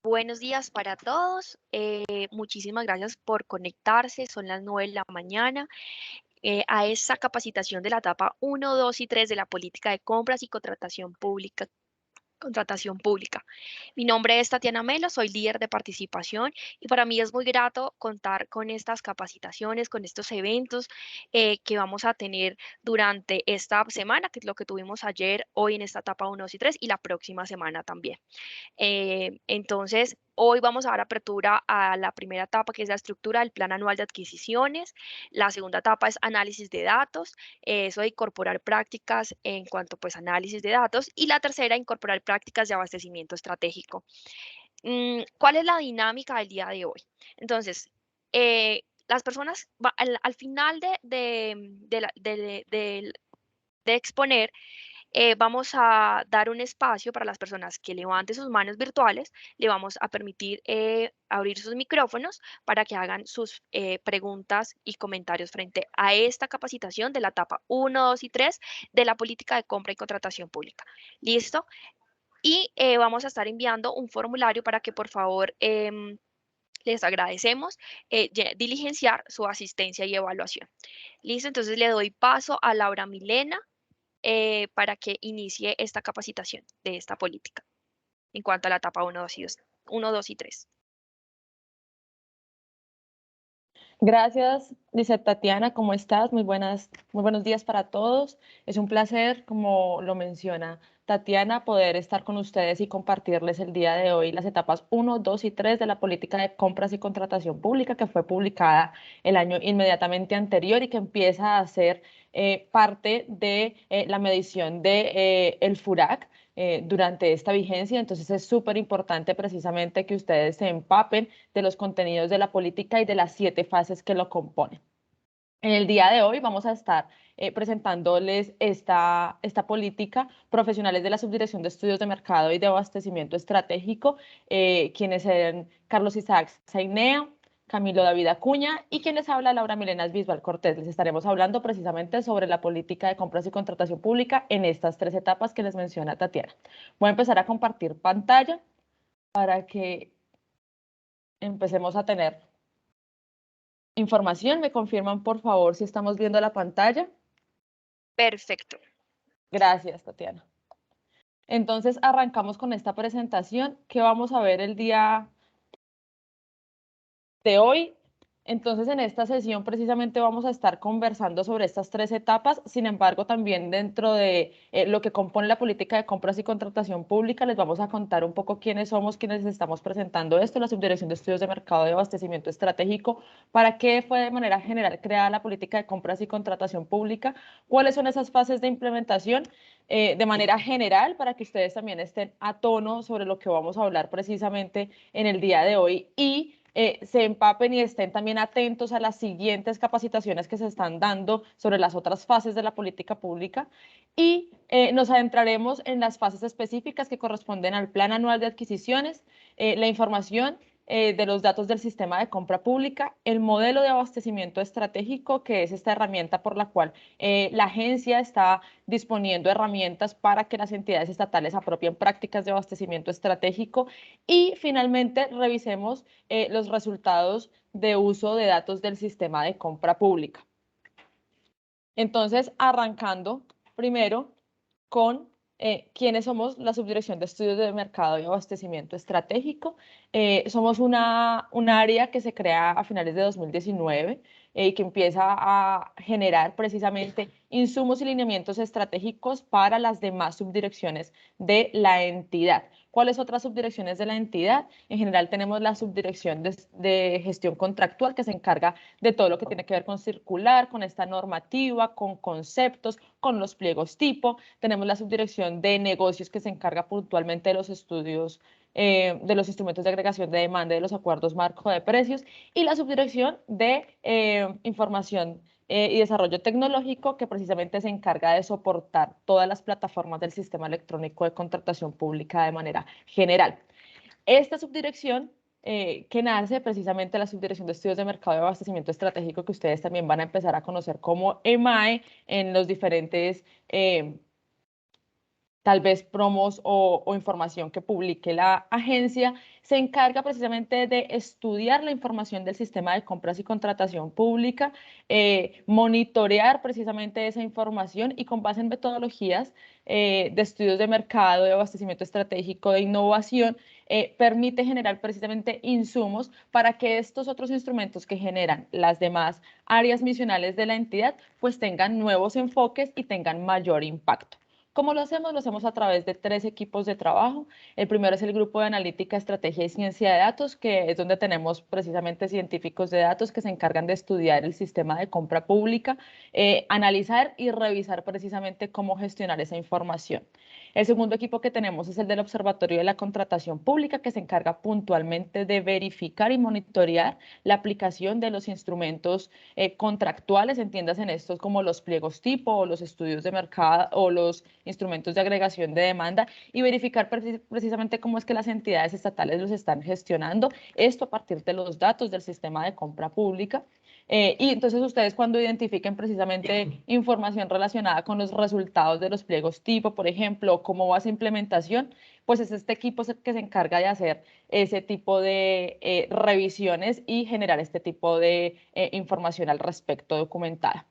Buenos días para todos. Muchísimas gracias por conectarse. Son las 9 de la mañana a esta capacitación de la etapa 1, 2 y 3 de la política de compras y contratación pública. Mi nombre es Tatiana Melo, soy líder de participación y para mí es muy grato contar con estas capacitaciones, con estos eventos que vamos a tener durante esta semana, que es lo que tuvimos ayer, hoy en esta etapa 1, 2 y 3 y la próxima semana también. Hoy vamos a dar apertura a la primera etapa, que es la estructura del Plan Anual de Adquisiciones. La segunda etapa es análisis de datos, eso de incorporar prácticas en cuanto pues análisis de datos. Y la tercera, incorporar prácticas de abastecimiento estratégico. ¿Cuál es la dinámica del día de hoy? Entonces, las personas, al final de exponer, vamos a dar un espacio para las personas que levanten sus manos virtuales, le vamos a permitir abrir sus micrófonos para que hagan sus preguntas y comentarios frente a esta capacitación de la etapa 1, 2 y 3 de la política de compra y contratación pública. ¿Listo? Y vamos a estar enviando un formulario para que por favor les agradecemos diligenciar su asistencia y evaluación. ¿Listo? Entonces le doy paso a Laura Milena para que inicie esta capacitación de esta política en cuanto a la etapa 1, 2 y 2, 1, 2 y 3. Gracias, dice Tatiana, ¿cómo estás? Muy buenos días para todos. Es un placer, como lo menciona Tatiana, poder estar con ustedes y compartirles el día de hoy las etapas 1, 2 y 3 de la política de compras y contratación pública que fue publicada el año inmediatamente anterior y que empieza a ser parte de la medición de el FURAC durante esta vigencia. Entonces es súper importante precisamente que ustedes se empapen de los contenidos de la política y de las 7 fases que lo componen. En el día de hoy vamos a estar presentándoles esta política, profesionales de la Subdirección de Estudios de Mercado y de Abastecimiento Estratégico, quienes son Carlos Isaac Zainea, Camilo David Acuña y quien les habla, Laura Milena Bisbal Cortés. Les estaremos hablando precisamente sobre la política de compras y contratación pública en estas 3 etapas que les menciona Tatiana. Voy a empezar a compartir pantalla para que empecemos a tener información. ¿Me confirman, por favor, si estamos viendo la pantalla? Perfecto. Gracias, Tatiana. Entonces, arrancamos con esta presentación que vamos a ver el día de hoy. Entonces, en esta sesión precisamente vamos a estar conversando sobre estas 3 etapas. Sin embargo, también dentro de lo que compone la política de compras y contratación pública, les vamos a contar un poco quiénes somos, quienes estamos presentando esto, la Subdirección de Estudios de Mercado y Abastecimiento Estratégico, para qué fue de manera general creada la política de compras y contratación pública, cuáles son esas fases de implementación de manera general, para que ustedes también estén a tono sobre lo que vamos a hablar precisamente en el día de hoy y se empapen y estén también atentos a las siguientes capacitaciones que se están dando sobre las otras fases de la política pública y nos adentraremos en las fases específicas que corresponden al Plan Anual de Adquisiciones, la información de los datos del sistema de compra pública, el modelo de abastecimiento estratégico, que es esta herramienta por la cual la agencia está disponiendo herramientas para que las entidades estatales apropien prácticas de abastecimiento estratégico y finalmente revisemos los resultados de uso de datos del sistema de compra pública. Entonces, arrancando primero con quiénes somos la Subdirección de Estudios de Mercado y Abastecimiento Estratégico. Somos un área que se crea a finales de 2019 y que empieza a generar precisamente insumos y lineamientos estratégicos para las demás subdirecciones de la entidad. ¿Cuáles otras subdirecciones de la entidad? En general tenemos la Subdirección de Gestión Contractual, que se encarga de todo lo que tiene que ver con circular, con esta normativa, con conceptos, con los pliegos tipo. Tenemos la Subdirección de Negocios, que se encarga puntualmente de los estudios de los instrumentos de agregación de demanda y de los acuerdos marco de precios, y la Subdirección de Información y Desarrollo Tecnológico, que precisamente se encarga de soportar todas las plataformas del sistema electrónico de contratación pública de manera general. Esta subdirección que nace precisamente la Subdirección de Estudios de Mercado y Abastecimiento Estratégico, que ustedes también van a empezar a conocer como EMAE en los diferentes tal vez promos o información que publique la agencia, se encarga precisamente de estudiar la información del sistema de compras y contratación pública, monitorear precisamente esa información y con base en metodologías de estudios de mercado, de abastecimiento estratégico, de innovación, permite generar precisamente insumos para que estos otros instrumentos que generan las demás áreas misionales de la entidad pues tengan nuevos enfoques y tengan mayor impacto. ¿Cómo lo hacemos? Lo hacemos a través de 3 equipos de trabajo. El primero es el grupo de analítica, estrategia y ciencia de datos, que es donde tenemos precisamente científicos de datos que se encargan de estudiar el sistema de compra pública, analizar y revisar precisamente cómo gestionar esa información. El segundo equipo que tenemos es el del Observatorio de la Contratación Pública, que se encarga puntualmente de verificar y monitorear la aplicación de los instrumentos contractuales, entiendas en estos como los pliegos tipo o los estudios de mercado o los instrumentos de agregación de demanda y verificar precisamente cómo es que las entidades estatales los están gestionando, esto a partir de los datos del sistema de compra pública. Y entonces ustedes cuando identifiquen precisamente información relacionada con los resultados de los pliegos tipo, por ejemplo, cómo va esa implementación, pues es este equipo que se encarga de hacer ese tipo de revisiones y generar este tipo de información al respecto documentada.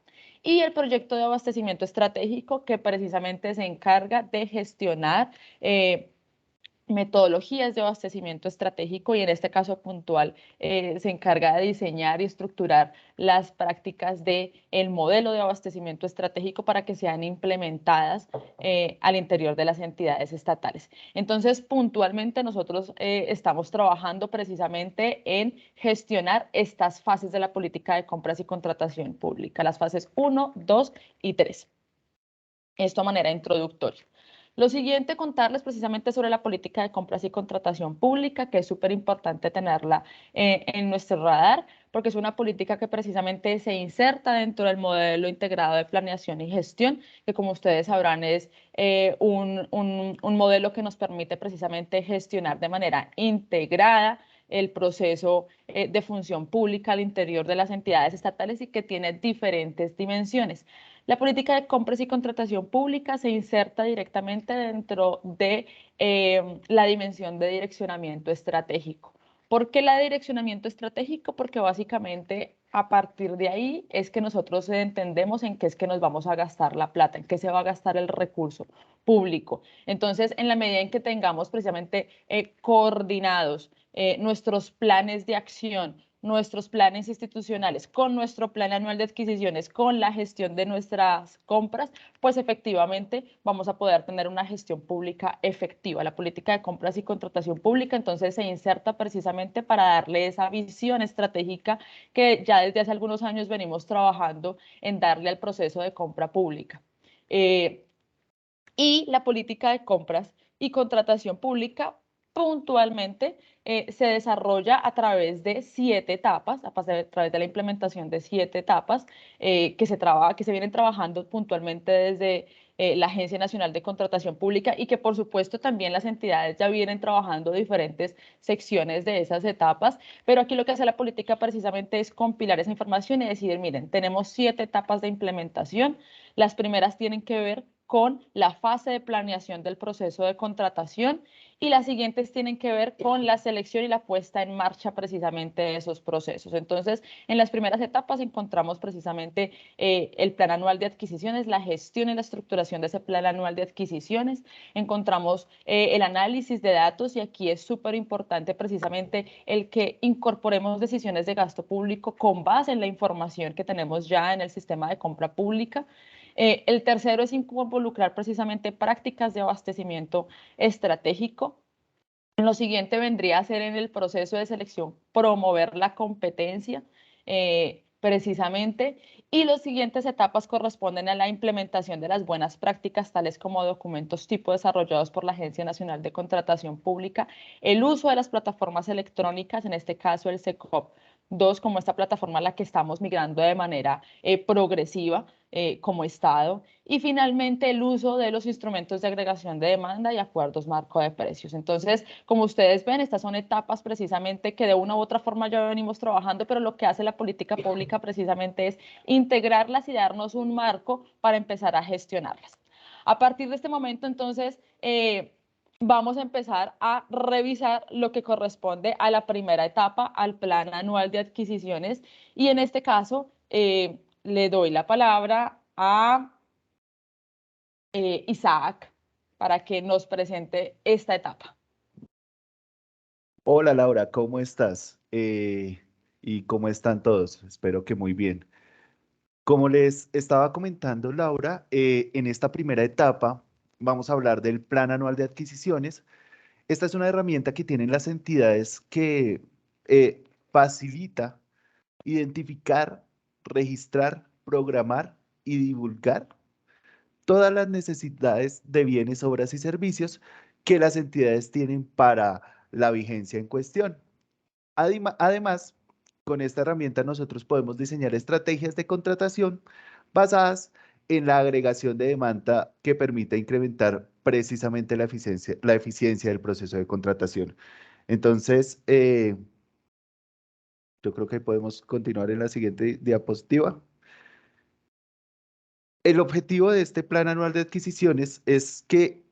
Y el proyecto de abastecimiento estratégico que precisamente se encarga de gestionar metodologías de abastecimiento estratégico y en este caso puntual se encarga de diseñar y estructurar las prácticas del modelo de abastecimiento estratégico para que sean implementadas al interior de las entidades estatales. Entonces, puntualmente nosotros estamos trabajando precisamente en gestionar estas fases de la política de compras y contratación pública, las fases 1, 2 y 3. Esto a manera introductoria. Lo siguiente, contarles precisamente sobre la política de compras y contratación pública, que es súper importante tenerla en nuestro radar, porque es una política que precisamente se inserta dentro del modelo integrado de planeación y gestión, que como ustedes sabrán es un modelo que nos permite precisamente gestionar de manera integrada el proceso de función pública al interior de las entidades estatales y que tiene diferentes dimensiones. La política de compras y contratación pública se inserta directamente dentro de la dimensión de direccionamiento estratégico. ¿Por qué la de direccionamiento estratégico? Porque básicamente a partir de ahí es que nosotros entendemos en qué es que nos vamos a gastar la plata, en qué se va a gastar el recurso público. Entonces, en la medida en que tengamos precisamente coordinados nuestros planes de acción, nuestros planes institucionales, con nuestro plan anual de adquisiciones, con la gestión de nuestras compras, pues efectivamente vamos a poder tener una gestión pública efectiva. La política de compras y contratación pública entonces se inserta precisamente para darle esa visión estratégica que ya desde hace algunos años venimos trabajando en darle al proceso de compra pública. Y la política de compras y contratación pública puntualmente se desarrolla a través de 7 etapas, a través de la implementación de 7 etapas que se vienen trabajando puntualmente desde la Agencia Nacional de Contratación Pública y que por supuesto también las entidades ya vienen trabajando diferentes secciones de esas etapas, pero aquí lo que hace la política precisamente es compilar esa información y decir, miren, tenemos 7 etapas de implementación, las primeras tienen que ver con la fase de planeación del proceso de contratación y las siguientes tienen que ver con la selección y la puesta en marcha precisamente de esos procesos. Entonces, en las primeras etapas encontramos precisamente el plan anual de adquisiciones, la gestión y la estructuración de ese plan anual de adquisiciones, encontramos el análisis de datos y aquí es súper importante precisamente el que incorporemos decisiones de gasto público con base en la información que tenemos ya en el sistema de compra pública. El tercero es involucrar precisamente prácticas de abastecimiento estratégico. Lo siguiente vendría a ser en el proceso de selección promover la competencia precisamente y las siguientes etapas corresponden a la implementación de las buenas prácticas tales como documentos tipo desarrollados por la Agencia Nacional de Contratación Pública, el uso de las plataformas electrónicas, en este caso el SECOP 2 como esta plataforma a la que estamos migrando de manera progresiva como Estado y finalmente el uso de los instrumentos de agregación de demanda y acuerdos marco de precios. Entonces, como ustedes ven, estas son etapas precisamente que de una u otra forma ya venimos trabajando, pero lo que hace la política pública precisamente es integrarlas y darnos un marco para empezar a gestionarlas. A partir de este momento, entonces, vamos a empezar a revisar lo que corresponde a la primera etapa, al Plan Anual de Adquisiciones. Y en este caso, le doy la palabra a Isaac para que nos presente esta etapa. Hola Laura, ¿cómo estás? ¿Y cómo están todos? Espero que muy bien. Como les estaba comentando Laura, en esta primera etapa vamos a hablar del Plan Anual de Adquisiciones. Esta es una herramienta que tienen las entidades que facilita identificar, registrar, programar y divulgar todas las necesidades de bienes, obras y servicios que las entidades tienen para la vigencia en cuestión. Además, con esta herramienta nosotros podemos diseñar estrategias de contratación basadas en la agregación de demanda que permita incrementar precisamente la eficiencia del proceso de contratación. Entonces, yo creo que podemos continuar en la siguiente diapositiva. El objetivo de este plan anual de adquisiciones es que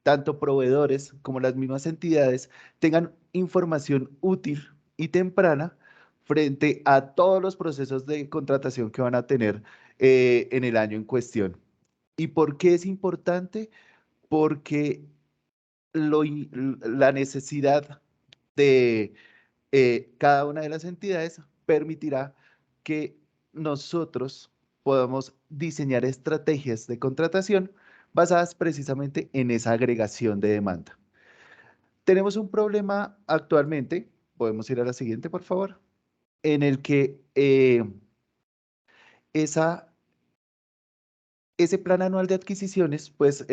tanto proveedores como las mismas entidades tengan información útil y temprana frente a todos los procesos de contratación que van a tener en el año en cuestión. ¿Y por qué es importante? Porque la necesidad de cada una de las entidades permitirá que nosotros podamos diseñar estrategias de contratación basadas precisamente en esa agregación de demanda. Tenemos un problema actualmente, podemos ir a la siguiente, por favor, en el que ese plan anual de adquisiciones, pues,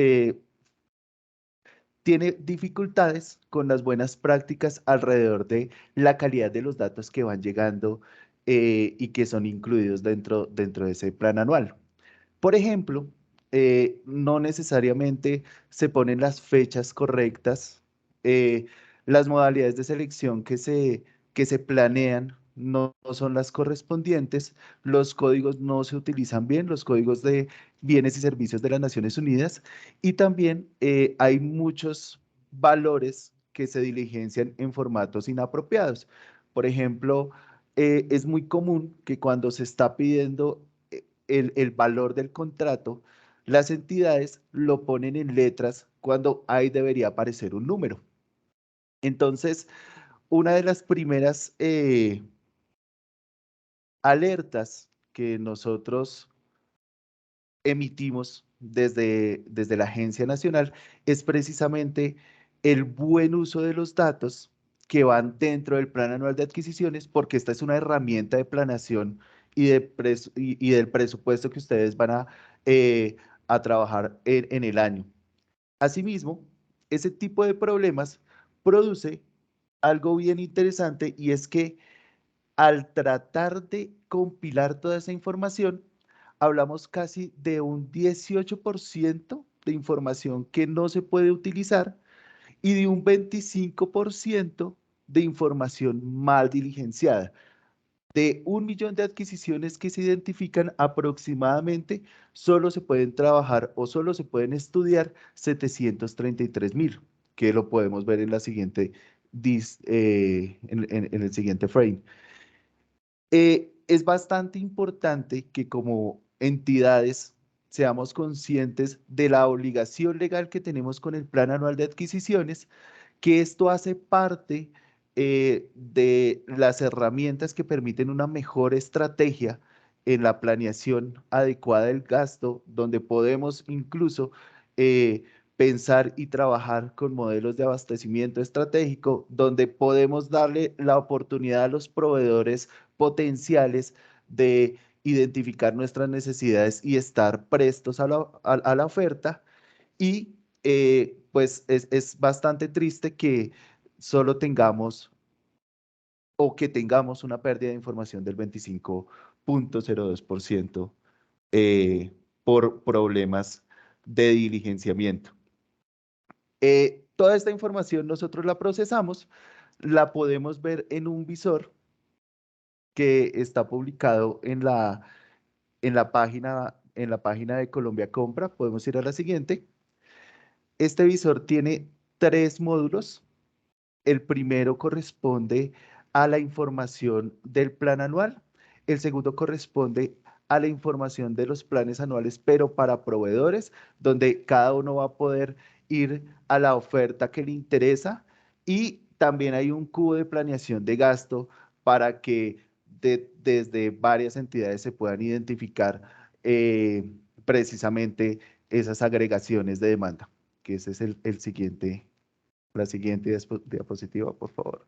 tiene dificultades con las buenas prácticas alrededor de la calidad de los datos que van llegando y que son incluidos dentro de ese plan anual. Por ejemplo, no necesariamente se ponen las fechas correctas, las modalidades de selección que se planean no son las correspondientes, los códigos no se utilizan bien, los códigos de bienes y servicios de las Naciones Unidas, y también hay muchos valores que se diligencian en formatos inapropiados. Por ejemplo, es muy común que cuando se está pidiendo el valor del contrato, las entidades lo ponen en letras cuando ahí debería aparecer un número. Entonces, una de las primeras alertas que nosotros emitimos desde la Agencia Nacional es precisamente el buen uso de los datos que van dentro del Plan Anual de Adquisiciones, porque esta es una herramienta de planeación y del presupuesto que ustedes van a trabajar en el año. Asimismo, ese tipo de problemas produce algo bien interesante, y es que al tratar de compilar toda esa información, hablamos casi de un 18% de información que no se puede utilizar y de un 25% de información mal diligenciada. De 1 millón de adquisiciones que se identifican, aproximadamente solo se pueden trabajar o solo se pueden estudiar 733.000, que lo podemos ver en la siguiente, en el siguiente frame. Es bastante importante que como entidades seamos conscientes de la obligación legal que tenemos con el Plan Anual de Adquisiciones, que esto hace parte de las herramientas que permiten una mejor estrategia en la planeación adecuada del gasto, donde podemos incluso eh, pensar y trabajar con modelos de abastecimiento estratégico, donde podemos darle la oportunidad a los proveedores potenciales de identificar nuestras necesidades y estar prestos a la oferta. Y pues es bastante triste que solo tengamos o que tengamos una pérdida de información del 25,02% por problemas de diligenciamiento. Toda esta información nosotros la procesamos, la podemos ver en un visor que está publicado en la página en la página de Colombia Compra. Podemos ir a la siguiente. Este visor tiene 3 módulos. El primero corresponde a la información del plan anual. El segundo corresponde a la información de los planes anuales, pero para proveedores, donde cada uno va a poder ir a la oferta que le interesa. Y también hay un cubo de planeación de gasto para que desde varias entidades se puedan identificar precisamente esas agregaciones de demanda, que ese es el siguiente. La siguiente diapositiva, por favor.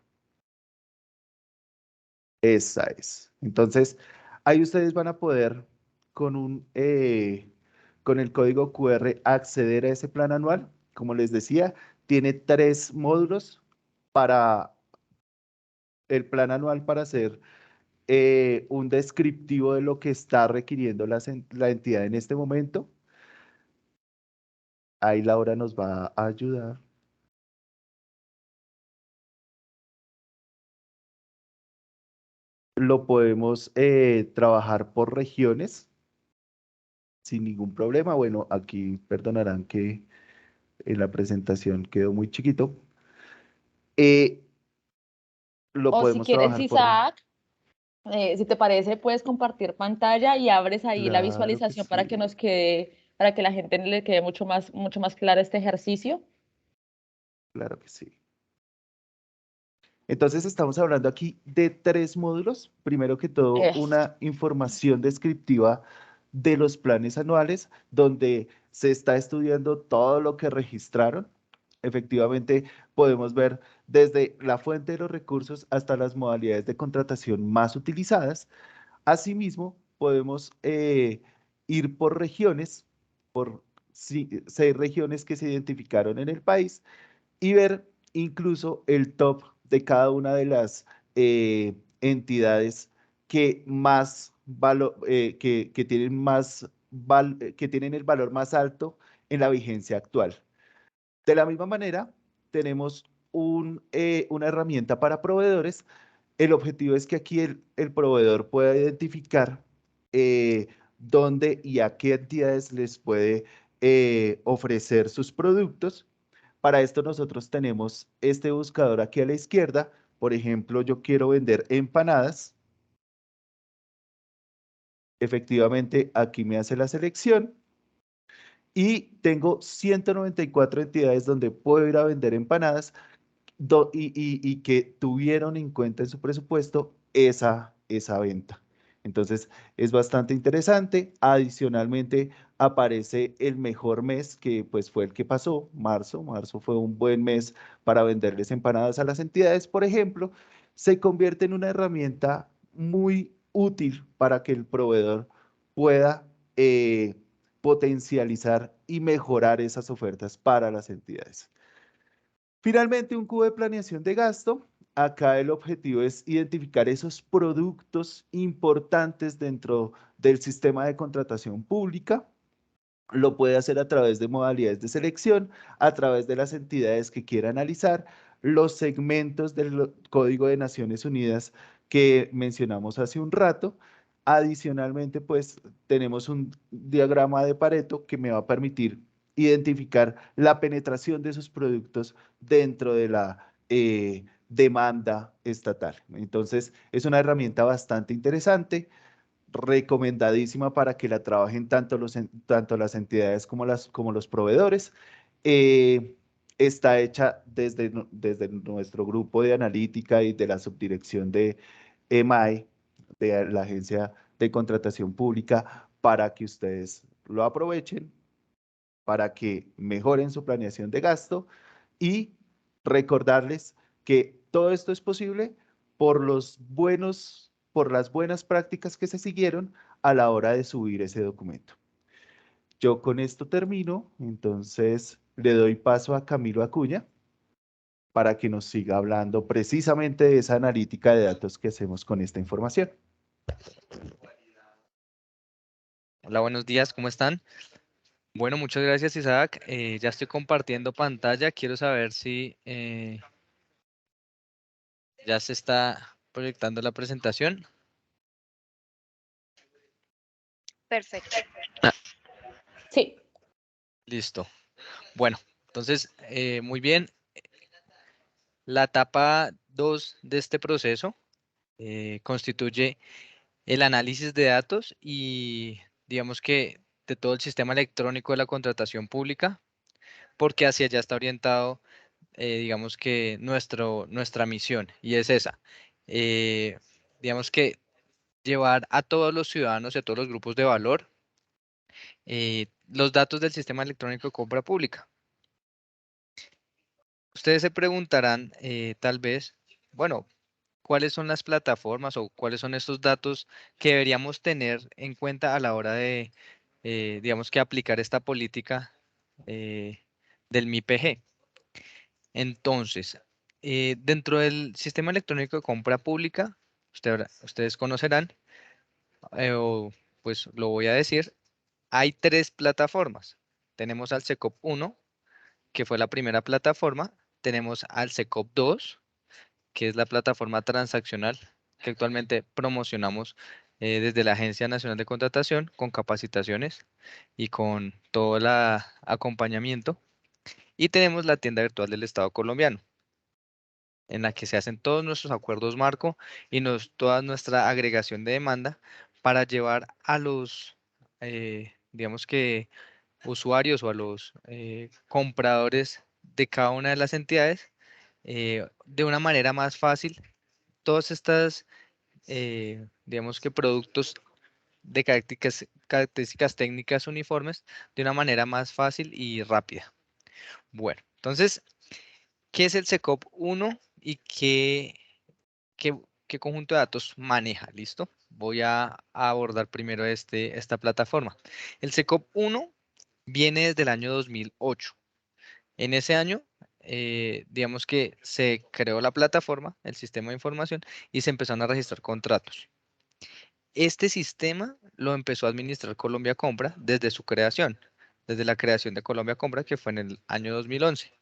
Esa es. Entonces, ahí ustedes van a poder con el código QR acceder a ese plan anual. Como les decía, tiene 3 módulos para el plan anual para hacer un descriptivo de lo que está requiriendo la entidad en este momento. Ahí Laura nos va a ayudar. Lo podemos trabajar por regiones sin ningún problema. Bueno, aquí perdonarán que en la presentación quedó muy chiquito. Lo O si podemos quieres, trabajar por... Isaac, si te parece, puedes compartir pantalla y abres ahí la Claro que visualización para que sí, nos quede, para que la gente le quede mucho más claro este ejercicio. claro que sí. Entonces estamos hablando aquí de 3 módulos. Primero que todo, Eso. una información descriptiva de los planes anuales, donde se está estudiando todo lo que registraron. Efectivamente, podemos ver desde la fuente de los recursos hasta las modalidades de contratación más utilizadas. Asimismo, podemos ir por regiones, por 6 regiones que se identificaron en el país y ver incluso el top de cada una de las entidades que más que tienen que tienen el valor más alto en la vigencia actual. De la misma manera, tenemos una herramienta para proveedores. El objetivo es que aquí el proveedor pueda identificar dónde y a qué entidades les puede ofrecer sus productos. Para esto nosotros tenemos este buscador aquí a la izquierda. Por ejemplo, yo quiero vender empanadas. Efectivamente, aquí me hace la selección. Y tengo 194 entidades donde puedo ir a vender empanadas y que tuvieron en cuenta en su presupuesto esa venta. Entonces, es bastante interesante. Adicionalmente, aparece el mejor mes, que pues fue el que pasó, marzo. Marzo fue un buen mes para venderles empanadas a las entidades, por ejemplo. Se convierte en una herramienta muy útil para que el proveedor pueda potencializar y mejorar esas ofertas para las entidades. Finalmente, un cubo de planeación de gasto. Acá el objetivo es identificar esos productos importantes dentro del sistema de contratación pública. Lo puede hacer a través de modalidades de selección, a través de las entidades que quiera analizar, los segmentos del Código de Naciones Unidas que mencionamos hace un rato. Adicionalmente, pues tenemos un diagrama de Pareto que me va a permitir identificar la penetración de esos productos dentro de la demanda estatal. Entonces, es una herramienta bastante interesante, recomendadísima para que la trabajen tanto las entidades como los proveedores. Está hecha desde nuestro grupo de analítica y de la subdirección de EMAE, de la Agencia de Contratación Pública, para que ustedes lo aprovechen, para que mejoren su planeación de gasto y recordarles que todo esto es posible por las buenas prácticas que se siguieron a la hora de subir ese documento. Yo con esto termino, entonces le doy paso a Camilo Acuña para que nos siga hablando precisamente de esa analítica de datos que hacemos con esta información. Hola, buenos días, ¿cómo están? Bueno, muchas gracias, Isaac. Ya estoy compartiendo pantalla. Quiero saber si ya se está proyectando la presentación. Perfecto. Sí. Listo. Bueno, entonces, muy bien. La etapa 2 de este proceso constituye el análisis de datos y digamos que de todo el sistema electrónico de la contratación pública, porque hacia allá está orientado, digamos que nuestra misión, y es esa. Eh, digamos que llevar a todos los ciudadanos y a todos los grupos de valor los datos del sistema electrónico de compra pública. Ustedes se preguntarán, tal vez, bueno, ¿cuáles son las plataformas o cuáles son estos datos que deberíamos tener en cuenta a la hora de, digamos que aplicar esta política del MIPG? Entonces, dentro del sistema electrónico de compra pública, ustedes conocerán, o pues lo voy a decir, hay tres plataformas. Tenemos al SECOP 1, que fue la primera plataforma. Tenemos al SECOP 2, que es la plataforma transaccional que actualmente promocionamos desde la Agencia Nacional de Contratación con capacitaciones y con todo el acompañamiento. Y tenemos la tienda virtual del Estado colombiano, en la que se hacen todos nuestros acuerdos marco y toda nuestra agregación de demanda para llevar a los, digamos que, usuarios o a los compradores de cada una de las entidades de una manera más fácil todas estas, digamos que productos de características técnicas uniformes de una manera más fácil y rápida. Bueno, entonces, ¿qué es el SECOP 1 y qué, qué conjunto de datos maneja? ¿Listo? Voy a abordar primero esta plataforma. El SECOP 1 viene desde el año 2008. En ese año, digamos que se creó la plataforma, el sistema de información, y se empezaron a registrar contratos. Este sistema lo empezó a administrar Colombia Compra desde su creación, desde la creación de Colombia Compra, que fue en el año 2011.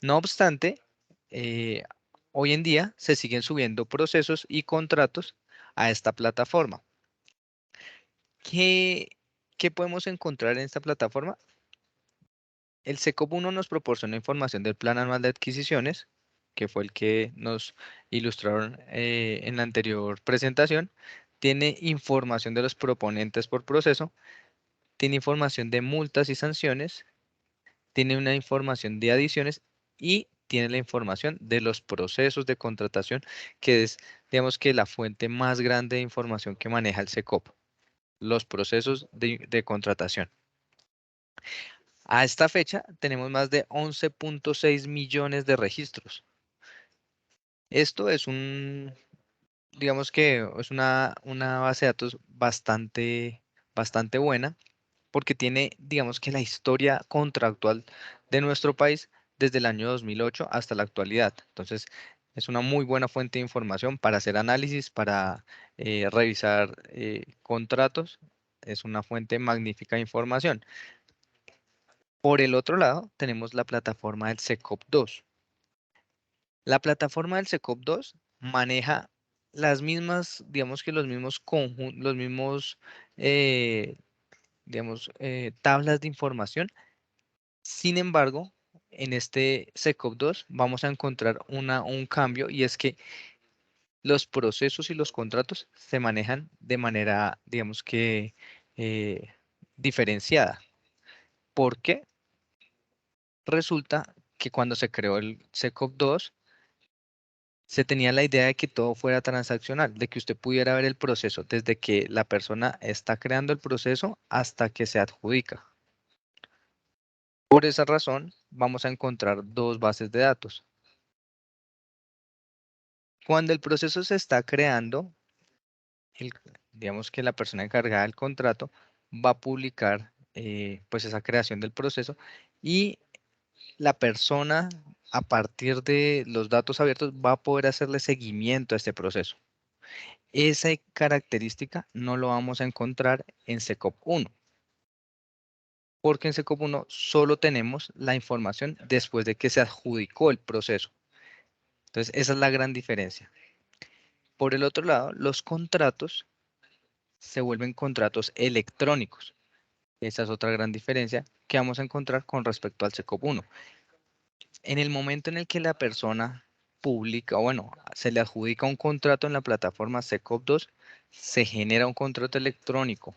No obstante, eh, hoy en día se siguen subiendo procesos y contratos a esta plataforma. ¿Qué, qué podemos encontrar en esta plataforma? El SECOP 1 nos proporciona información del Plan Anual de Adquisiciones, que fue el que nos ilustraron en la anterior presentación. Tiene información de los proponentes por proceso, tiene información de multas y sanciones, tiene una información de adiciones y tiene la información de los procesos de contratación, que es, digamos que la fuente más grande de información que maneja el SECOP, los procesos de contratación. A esta fecha tenemos más de 11.6 millones de registros. Esto es digamos que es una base de datos bastante buena porque tiene, digamos que la historia contractual de nuestro país desde el año 2008 hasta la actualidad. Entonces, es una muy buena fuente de información para hacer análisis, para revisar contratos. Es una fuente magnífica de información. Por el otro lado, tenemos la plataforma del SECOP 2. La plataforma del SECOP 2 maneja las mismas, digamos que los mismos eh, digamos, tablas de información. Sin embargo, en este SECOP 2 vamos a encontrar un cambio y es que los procesos y los contratos se manejan de manera, digamos que, diferenciada. ¿Por qué? Resulta que cuando se creó el SECOP 2, se tenía la idea de que todo fuera transaccional, de que usted pudiera ver el proceso desde que la persona está creando el proceso hasta que se adjudica. Por esa razón, vamos a encontrar dos bases de datos. Cuando el proceso se está creando, digamos que la persona encargada del contrato va a publicar pues esa creación del proceso y la persona a partir de los datos abiertos va a poder hacerle seguimiento a este proceso. Esa característica no lo vamos a encontrar en SECOP 1, porque en SECOP 1 solo tenemos la información después de que se adjudicó el proceso. Entonces, esa es la gran diferencia. Por el otro lado, los contratos se vuelven contratos electrónicos. Esa es otra gran diferencia que vamos a encontrar con respecto al SECOP 1. En el momento en el que la persona publica, o bueno, se le adjudica un contrato en la plataforma SECOP 2, se genera un contrato electrónico.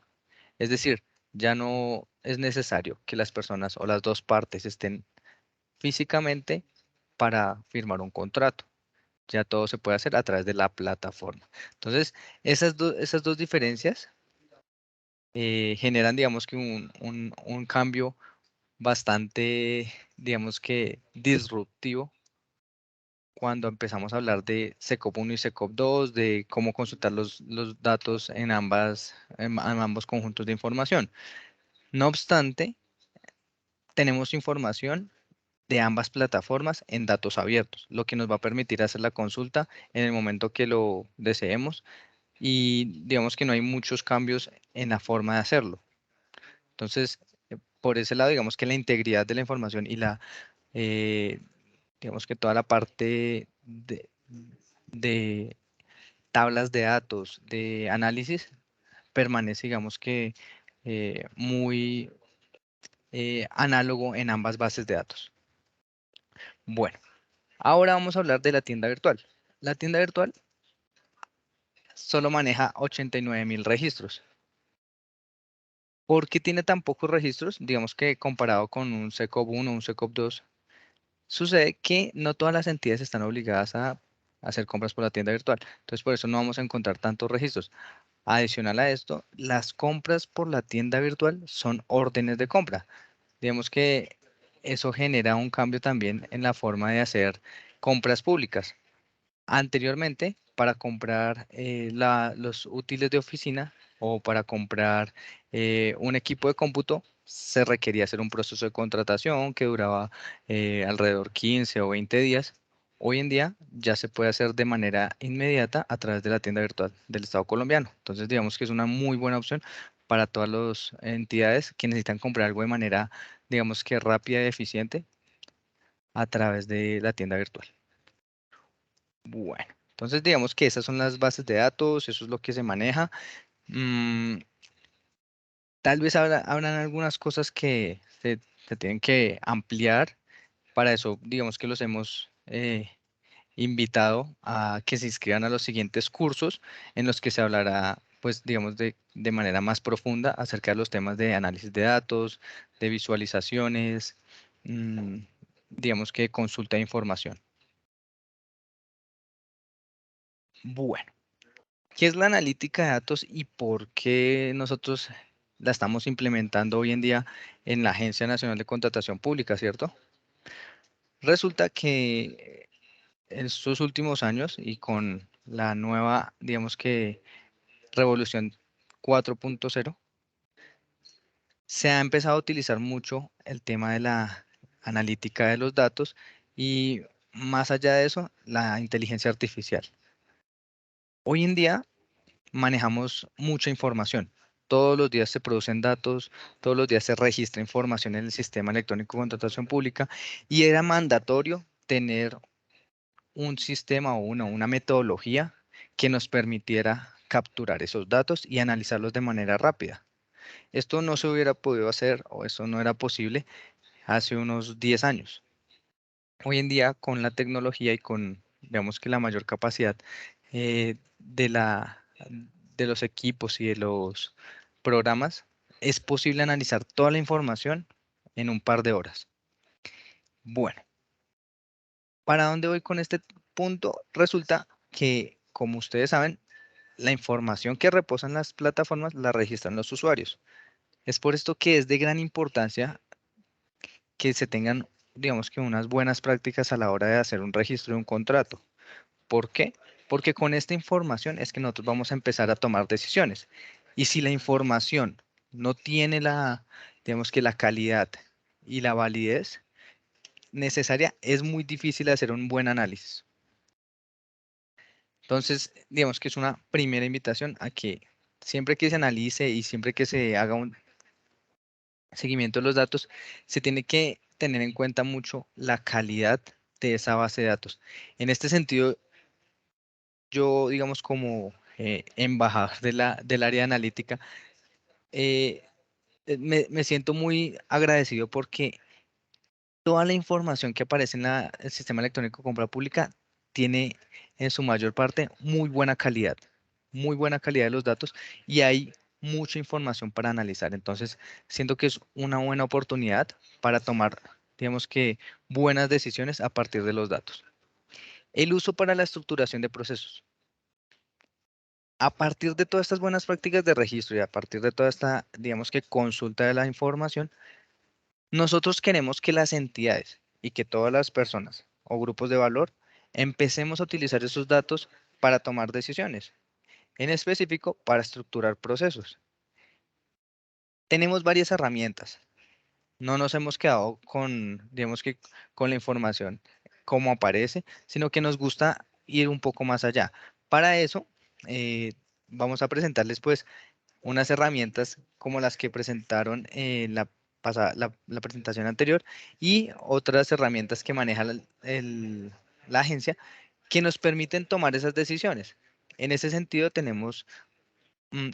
Es decir, ya no es necesario que las personas o las dos partes estén físicamente para firmar un contrato. Ya todo se puede hacer a través de la plataforma. Entonces, esas dos diferencias generan, digamos que un cambio bastante, digamos que disruptivo cuando empezamos a hablar de SECOP 1 y SECOP 2, de cómo consultar los datos en ambos conjuntos de información. No obstante, tenemos información de ambas plataformas en datos abiertos, lo que nos va a permitir hacer la consulta en el momento que lo deseemos y digamos que no hay muchos cambios en la forma de hacerlo. Entonces, por ese lado, digamos que la integridad de la información y digamos que toda la parte de tablas de datos, de análisis, permanece, digamos que muy análogo en ambas bases de datos. Bueno, ahora vamos a hablar de la tienda virtual. La tienda virtual solo maneja 89.000 registros. ¿Por qué tiene tan pocos registros? Digamos que comparado con un SECOP 1 o un SECOP 2, sucede que no todas las entidades están obligadas a hacer compras por la tienda virtual. Entonces, por eso no vamos a encontrar tantos registros. Adicional a esto, las compras por la tienda virtual son órdenes de compra. Digamos que eso genera un cambio también en la forma de hacer compras públicas. Anteriormente, para comprar los útiles de oficina o para comprar un equipo de cómputo, se requería hacer un proceso de contratación que duraba alrededor 15 o 20 días. Hoy en día ya se puede hacer de manera inmediata a través de la tienda virtual del Estado colombiano. Entonces, digamos que es una muy buena opción para todas las entidades que necesitan comprar algo de manera, digamos que rápida y eficiente a través de la tienda virtual. Bueno, entonces digamos que esas son las bases de datos, eso es lo que se maneja. Tal vez habrán algunas cosas que se tienen que ampliar. Para eso, digamos que los hemos invitado a que se inscriban a los siguientes cursos en los que se hablará, pues, digamos, de manera más profunda acerca de los temas de análisis de datos, de visualizaciones, digamos que consulta de información. Bueno. ¿Qué es la analítica de datos y por qué nosotros la estamos implementando hoy en día en la Agencia Nacional de Contratación Pública, cierto? Resulta que en estos últimos años y con la nueva, digamos que, revolución 4.0, se ha empezado a utilizar mucho el tema de la analítica de los datos y más allá de eso, la inteligencia artificial. Hoy en día manejamos mucha información. Todos los días se producen datos, todos los días se registra información en el sistema electrónico de contratación pública y era mandatorio tener un sistema o una metodología que nos permitiera capturar esos datos y analizarlos de manera rápida. Esto no se hubiera podido hacer o eso no era posible hace unos 10 años. Hoy en día, con la tecnología y con, digamos que la mayor capacidad de de los equipos y de los programas, es posible analizar toda la información en un par de horas. Bueno, ¿para dónde voy con este punto? Resulta que, como ustedes saben, la información que reposan las plataformas la registran los usuarios. Es por esto que es de gran importancia que se tengan, digamos que unas buenas prácticas a la hora de hacer un registro de un contrato. ¿Por qué? Porque con esta información es que nosotros vamos a empezar a tomar decisiones. Y si la información no tiene digamos que la calidad y la validez necesaria, es muy difícil hacer un buen análisis. Entonces, digamos que es una primera invitación a que siempre que se analice y siempre que se haga un seguimiento de los datos, se tiene que tener en cuenta mucho la calidad de esa base de datos. En este sentido, yo, digamos, como embajador del área analítica, me siento muy agradecido porque toda la información que aparece en el sistema electrónico de compra pública tiene en su mayor parte muy buena calidad de los datos, y hay mucha información para analizar. Entonces, siento que es una buena oportunidad para tomar, digamos que, buenas decisiones a partir de los datos. El uso para la estructuración de procesos. A partir de todas estas buenas prácticas de registro y a partir de toda esta, digamos que, consulta de la información, nosotros queremos que las entidades y que todas las personas o grupos de valor empecemos a utilizar esos datos para tomar decisiones, en específico para estructurar procesos. Tenemos varias herramientas. No nos hemos quedado con, digamos que, con la información como aparece, sino que nos gusta ir un poco más allá. Para eso, vamos a presentarles pues unas herramientas como las que presentaron en la presentación anterior, y otras herramientas que maneja la agencia, que nos permiten tomar esas decisiones. En ese sentido tenemos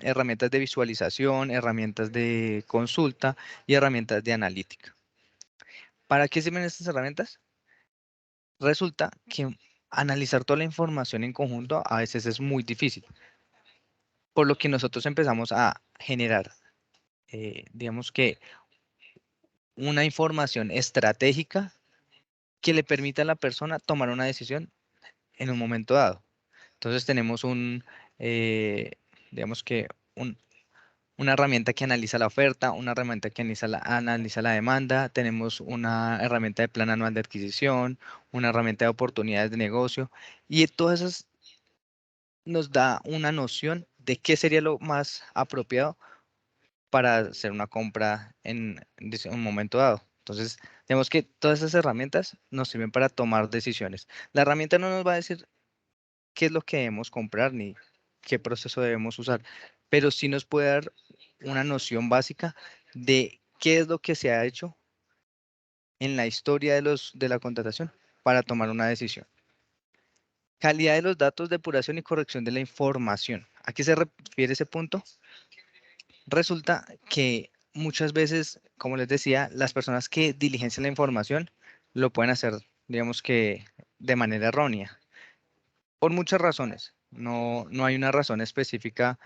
herramientas de visualización, herramientas de consulta y herramientas de analítica. ¿Para qué sirven estas herramientas? Resulta que analizar toda la información en conjunto a veces es muy difícil, por lo que nosotros empezamos a generar, digamos que, una información estratégica que le permita a la persona tomar una decisión en un momento dado. Entonces tenemos digamos que, una herramienta que analiza la oferta, una herramienta que analiza la demanda, tenemos una herramienta de plan anual de adquisición, una herramienta de oportunidades de negocio, y todas esas nos da una noción de qué sería lo más apropiado para hacer una compra en un momento dado. Entonces, tenemos que todas esas herramientas nos sirven para tomar decisiones. La herramienta no nos va a decir qué es lo que debemos comprar ni qué proceso debemos usar, pero sí nos puede dar una noción básica de qué es lo que se ha hecho en la historia de la contratación para tomar una decisión. Calidad de los datos, depuración y corrección de la información. ¿A qué se refiere ese punto? Resulta que muchas veces, como les decía, las personas que diligencian la información lo pueden hacer, digamos que, de manera errónea, por muchas razones. No hay una razón específica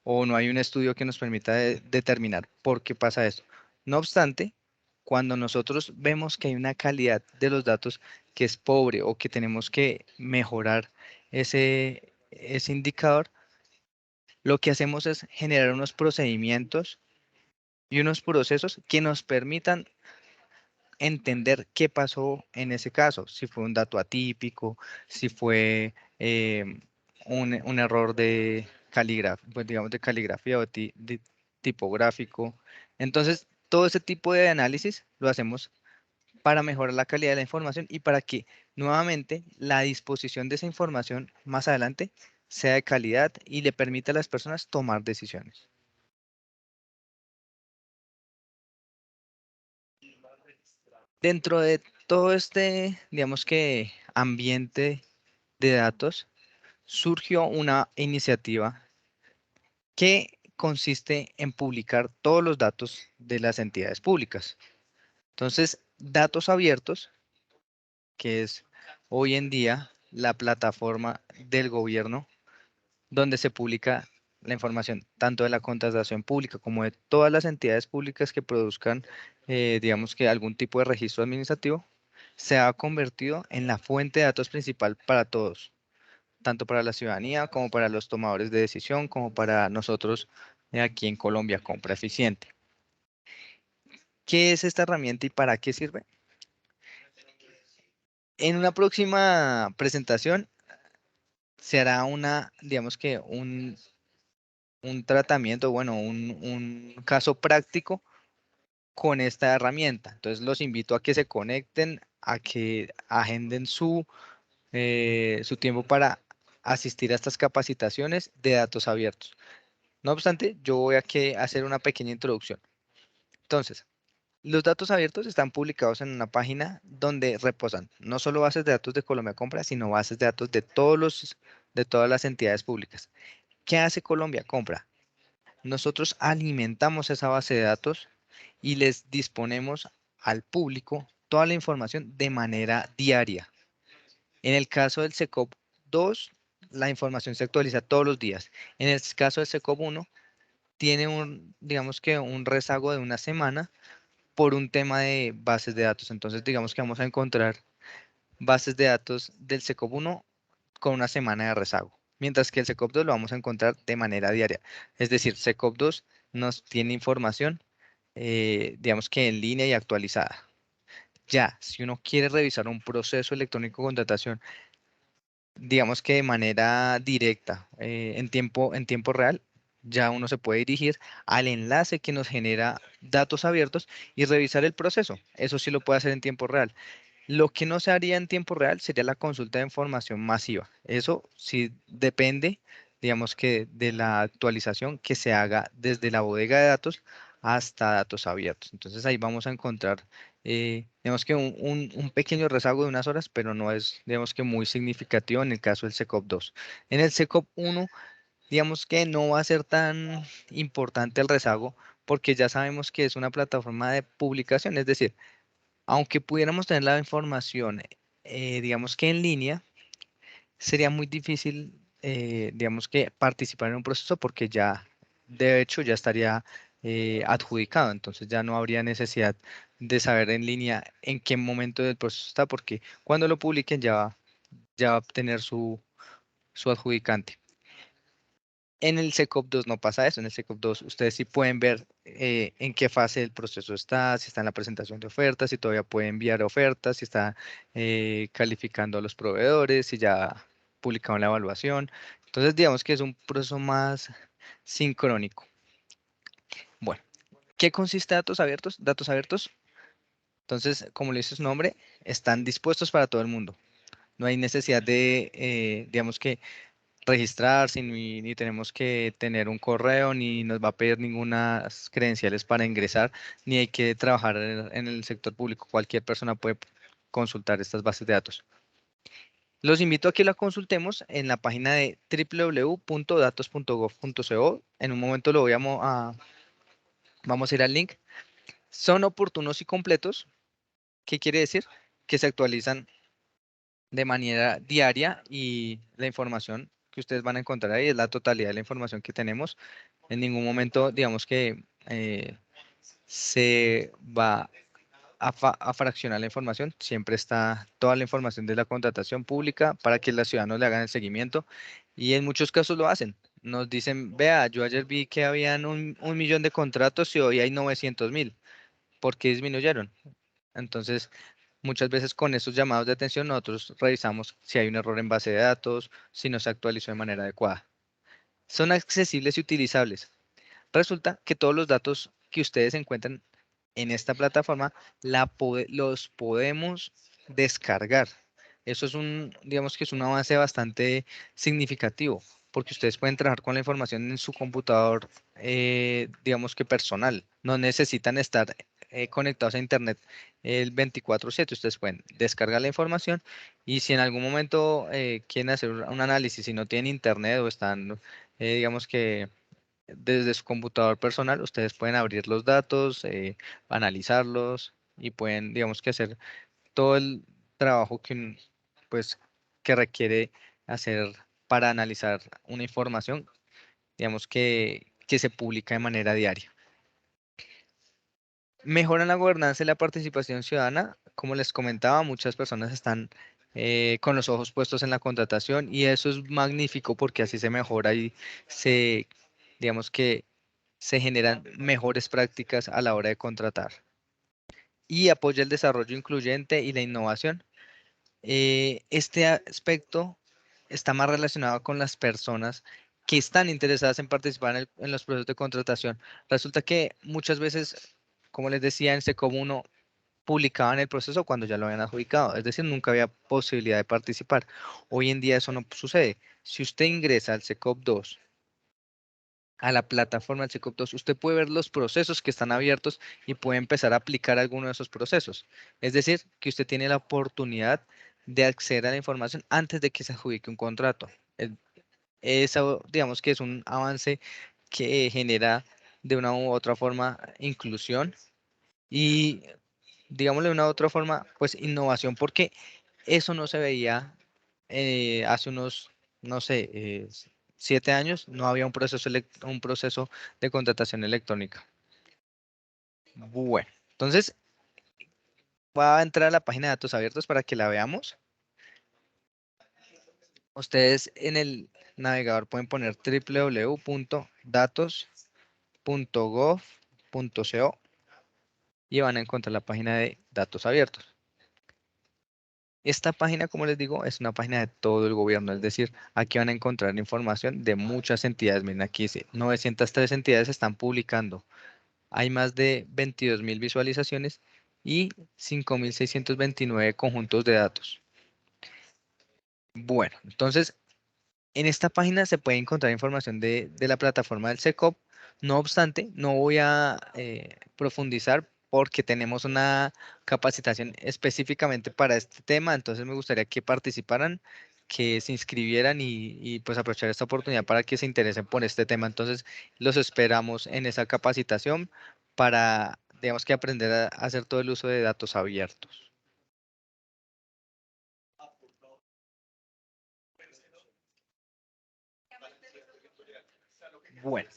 o no hay un estudio que nos permita determinar por qué pasa esto. No obstante, cuando nosotros vemos que hay una calidad de los datos que es pobre o que tenemos que mejorar ese indicador, lo que hacemos es generar unos procedimientos y unos procesos que nos permitan entender qué pasó en ese caso, si fue un dato atípico, si fue un error de caligrafía, pues digamos de caligrafía o de tipográfico. Entonces, todo ese tipo de análisis lo hacemos para mejorar la calidad de la información y para que nuevamente la disposición de esa información más adelante sea de calidad y le permita a las personas tomar decisiones. Dentro de todo este, digamos que, ambiente de datos, surgió una iniciativa que consiste en publicar todos los datos de las entidades públicas. Entonces, Datos Abiertos, que es hoy en día la plataforma del gobierno donde se publica la información tanto de la contratación pública como de todas las entidades públicas que produzcan, digamos que, algún tipo de registro administrativo, se ha convertido en la fuente de datos principal para todos, tanto para la ciudadanía como para los tomadores de decisión, como para nosotros aquí en Colombia, Compra Eficiente. ¿Qué es esta herramienta y para qué sirve? En una próxima presentación se hará digamos que, un tratamiento, bueno, un caso práctico con esta herramienta. Entonces los invito a que se conecten, a que agenden su tiempo para asistir a estas capacitaciones de datos abiertos. No obstante, yo voy a hacer una pequeña introducción. Entonces, los datos abiertos están publicados en una página donde reposan no solo bases de datos de Colombia Compra, sino bases de datos de todas las entidades públicas. ¿Qué hace Colombia? Compra. Nosotros alimentamos esa base de datos y les disponemos al público toda la información de manera diaria. En el caso del SECOP 2, la información se actualiza todos los días. En el caso del SECOP 1, tiene digamos que un rezago de una semana por un tema de bases de datos. Entonces, digamos que vamos a encontrar bases de datos del SECOP 1 con una semana de rezago, mientras que el SECOP 2 lo vamos a encontrar de manera diaria. Es decir, SECOP 2 nos tiene información, digamos que en línea y actualizada. Ya, si uno quiere revisar un proceso electrónico de contratación, digamos que de manera directa, en tiempo real, ya uno se puede dirigir al enlace que nos genera datos abiertos y revisar el proceso. Eso sí lo puede hacer en tiempo real. Lo que no se haría en tiempo real sería la consulta de información masiva. Eso sí depende, digamos que de la actualización que se haga desde la bodega de datos hasta datos abiertos. Entonces ahí vamos a encontrar, digamos que un pequeño rezago de unas horas, pero no es, digamos que muy significativo en el caso del SECOP 2. En el SECOP 1, digamos que no va a ser tan importante el rezago porque ya sabemos que es una plataforma de publicación, es decir, aunque pudiéramos tener la información, digamos que en línea, sería muy difícil, digamos que participar en un proceso porque ya, de hecho, ya estaría adjudicado. Entonces ya no habría necesidad de saber en línea en qué momento del proceso está, porque cuando lo publiquen ya va a obtener su adjudicante. En el SECOP 2 no pasa eso. En el SECOP 2 ustedes sí pueden ver en qué fase del proceso está, si está en la presentación de ofertas, si todavía puede enviar ofertas, si está calificando a los proveedores, si ya publicaron la evaluación. Entonces digamos que es un proceso más sincrónico. Bueno, ¿qué consiste datos abiertos? Datos abiertos, entonces, como le dice su nombre, están dispuestos para todo el mundo. No hay necesidad de, digamos que, registrarse, ni tenemos que tener un correo, ni nos va a pedir ninguna credenciales para ingresar, ni hay que trabajar en el sector público. Cualquier persona puede consultar estas bases de datos. Los invito a que la consultemos en la página de www.datos.gov.co. En un momento vamos a ir al link. Son oportunos y completos. ¿Qué quiere decir? Que se actualizan de manera diaria y la información que ustedes van a encontrar ahí es la totalidad de la información que tenemos. En ningún momento, digamos que se va a fraccionar la información. Siempre está toda la información de la contratación pública para que los ciudadanos le hagan el seguimiento y en muchos casos lo hacen. Nos dicen, vea, yo ayer vi que habían un millón de contratos y hoy hay 900.000. ¿Por qué disminuyeron? Entonces, muchas veces con esos llamados de atención nosotros revisamos si hay un error en base de datos, si no se actualizó de manera adecuada. Son accesibles y utilizables. Resulta que todos los datos que ustedes encuentran en esta plataforma los podemos descargar. Eso es digamos que es un avance bastante significativo, porque ustedes pueden trabajar con la información en su computador, digamos que personal. No necesitan estar conectados a internet el 24/7. Ustedes pueden descargar la información y si en algún momento quieren hacer un análisis y no tienen internet o están, digamos que desde su computador personal, ustedes pueden abrir los datos, analizarlos y pueden, digamos que hacer todo el trabajo pues, que requiere hacer para analizar una información, digamos que se publica de manera diaria. Mejoran la gobernanza y la participación ciudadana. Como les comentaba, muchas personas están con los ojos puestos en la contratación y eso es magnífico porque así se mejora y digamos que se generan mejores prácticas a la hora de contratar. Y apoya el desarrollo incluyente y la innovación. Este aspecto está más relacionado con las personas que están interesadas en participar en los procesos de contratación. Resulta que muchas veces, como les decía, en SECOP 1 publicaban el proceso cuando ya lo habían adjudicado, es decir, nunca había posibilidad de participar. Hoy en día eso no sucede. Si usted ingresa al SECOP 2, a la plataforma del SECOP 2, usted puede ver los procesos que están abiertos y puede empezar a aplicar alguno de esos procesos. Es decir, que usted tiene la oportunidad de acceder a la información antes de que se adjudique un contrato. Eso, digamos que es un avance que genera de una u otra forma inclusión y, digámosle de una u otra forma, pues innovación, porque eso no se veía hace unos, no sé, 7 años, no había un proceso de contratación electrónica. Bueno, entonces voy a entrar a la página de datos abiertos para que la veamos. Ustedes en el navegador pueden poner www.datos.gov.co y van a encontrar la página de datos abiertos. Esta página, como les digo, es una página de todo el gobierno, es decir, aquí van a encontrar información de muchas entidades. Miren, aquí dice 903 entidades están publicando. Hay más de 22.000 visualizaciones y 5.629 conjuntos de datos. Bueno, entonces en esta página se puede encontrar información de la plataforma del SECOP. No obstante, no voy a profundizar porque tenemos una capacitación específicamente para este tema, entonces me gustaría que participaran, que se inscribieran y pues aprovechar esta oportunidad para que se interesen por este tema. Entonces, los esperamos en esa capacitación para, digamos que aprender a hacer todo el uso de datos abiertos. Bueno.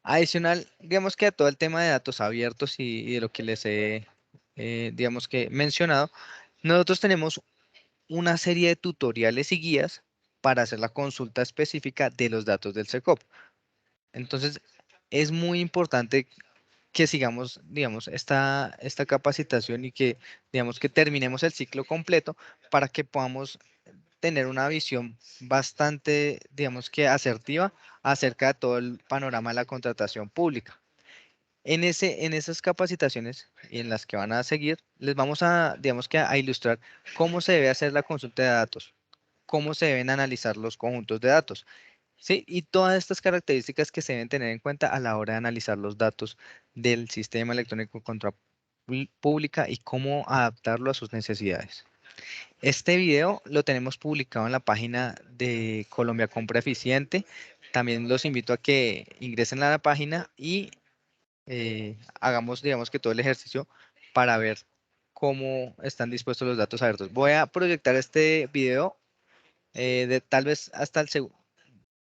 Adicional, digamos que a todo el tema de datos abiertos y de lo que les he, digamos que mencionado, nosotros tenemos una serie de tutoriales y guías para hacer la consulta específica de los datos del SECOP. Entonces, es muy importante que sigamos, digamos, esta capacitación y que, digamos, que terminemos el ciclo completo para que podamos tener una visión bastante, digamos que asertiva acerca de todo el panorama de la contratación pública. En esas capacitaciones y en las que van a seguir, les vamos a, digamos que a ilustrar cómo se debe hacer la consulta de datos, cómo se deben analizar los conjuntos de datos, ¿sí? Y todas estas características que se deben tener en cuenta a la hora de analizar los datos del sistema electrónico de control pública y cómo adaptarlo a sus necesidades. Este video lo tenemos publicado en la página de Colombia Compra Eficiente. También los invito a que ingresen a la página y hagamos, digamos que todo el ejercicio para ver cómo están dispuestos los datos abiertos. Voy a proyectar este video de tal vez hasta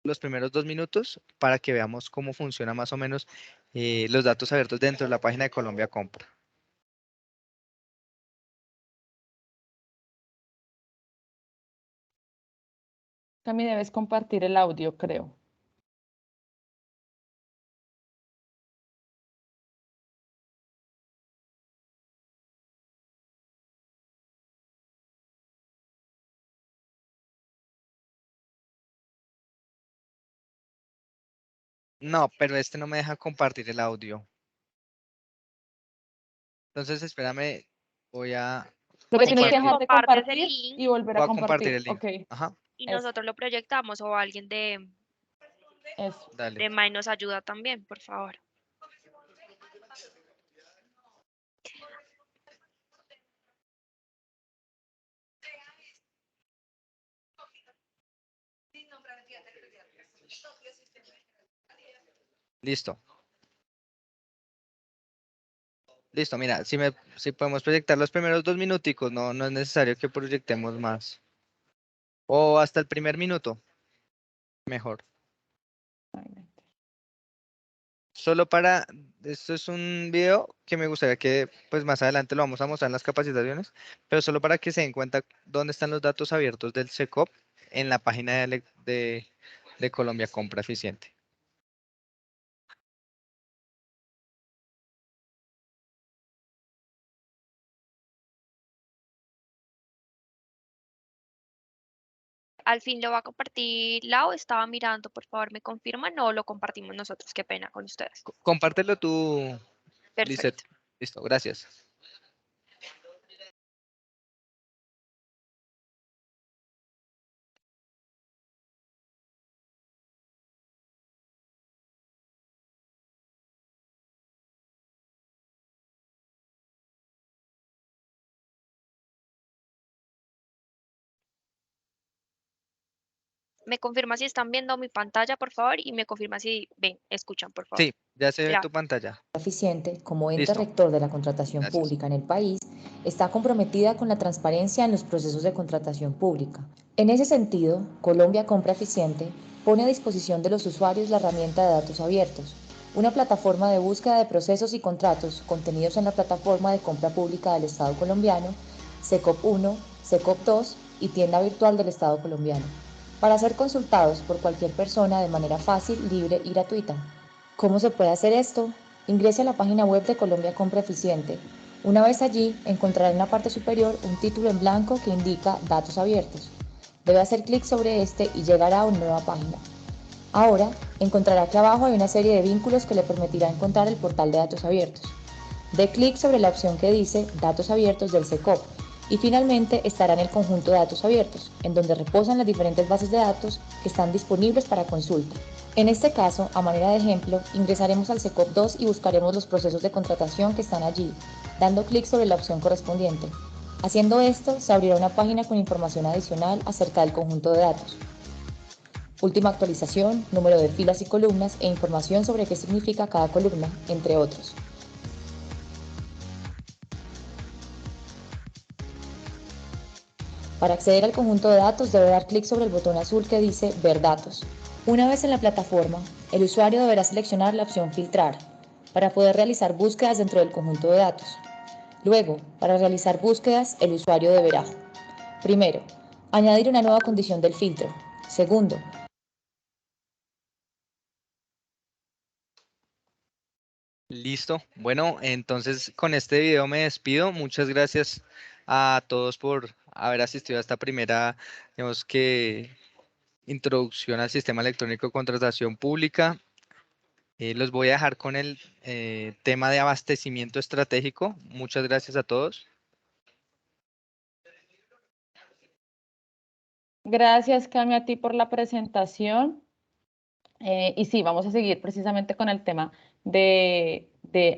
los primeros 2 minutos para que veamos cómo funciona más o menos los datos abiertos dentro de la página de Colombia Compra. Cami, debes compartir el audio, creo. No, pero este no me deja compartir el audio. Entonces, espérame, voy a Lo que Si tienes que quieres, dejar compartir. de compartes el compartir link y volver a Voy a compartir compartir. el link. Ok, Ajá, y eso, nosotros lo proyectamos o alguien eso. dale. de May nos ayuda también, por favor. Listo. Listo, mira, si podemos proyectar los primeros 2 minuticos, no es necesario que proyectemos más. O hasta el primer minuto, mejor. Solo para, esto es un video que me gustaría que pues más adelante lo vamos a mostrar en las capacitaciones, pero solo para que se den cuenta dónde están los datos abiertos del SECOP en la página de Colombia Compra Eficiente. Al fin lo va a compartir Lau, estaba mirando, por favor, me confirman o lo compartimos nosotros, qué pena con ustedes. Compártelo tú, Lizeth. Perfecto. Listo, gracias. me confirma si están viendo mi pantalla, por favor, y me confirma si ven, escuchan, por favor. Sí, ya se ve tu Gracias. pantalla. Eficiente, como ente Listo. rector de la contratación Gracias. pública en el país, está comprometida con la transparencia en los procesos de contratación pública. En ese sentido, Colombia Compra Eficiente pone a disposición de los usuarios la herramienta de datos abiertos, una plataforma de búsqueda de procesos y contratos contenidos en la plataforma de compra pública del Estado colombiano, SECOP 1, SECOP 2 y tienda virtual del Estado colombiano, para ser consultados por cualquier persona de manera fácil, libre y gratuita. ¿Cómo se puede hacer esto? Ingrese a la página web de Colombia Compra Eficiente. Una vez allí, encontrará en la parte superior un título en blanco que indica Datos abiertos. Debe hacer clic sobre este y llegará a una nueva página. Ahora, encontrará que abajo hay una serie de vínculos que le permitirá encontrar el portal de datos abiertos. Dé clic sobre la opción que dice Datos abiertos del SECOP y finalmente estará en el conjunto de datos abiertos, en donde reposan las diferentes bases de datos que están disponibles para consulta. En este caso, a manera de ejemplo, ingresaremos al SECOP 2 y buscaremos los procesos de contratación que están allí, dando clic sobre la opción correspondiente. Haciendo esto, se abrirá una página con información adicional acerca del conjunto de datos. Última actualización, número de filas y columnas e información sobre qué significa cada columna, entre otros. Para acceder al conjunto de datos debe dar clic sobre el botón azul que dice Ver datos. Una vez en la plataforma, el usuario deberá seleccionar la opción Filtrar para poder realizar búsquedas dentro del conjunto de datos. Luego, para realizar búsquedas, el usuario deberá: primero, añadir una nueva condición del filtro. Segundo, Listo. Bueno, entonces con este video me despido. Muchas gracias a todos por haber asistido a esta primera, digamos que, introducción al sistema electrónico de contratación pública. Los voy a dejar con el tema de abastecimiento estratégico. Muchas gracias a todos. Gracias, Cami, a ti por la presentación. Y sí, vamos a seguir precisamente con el tema de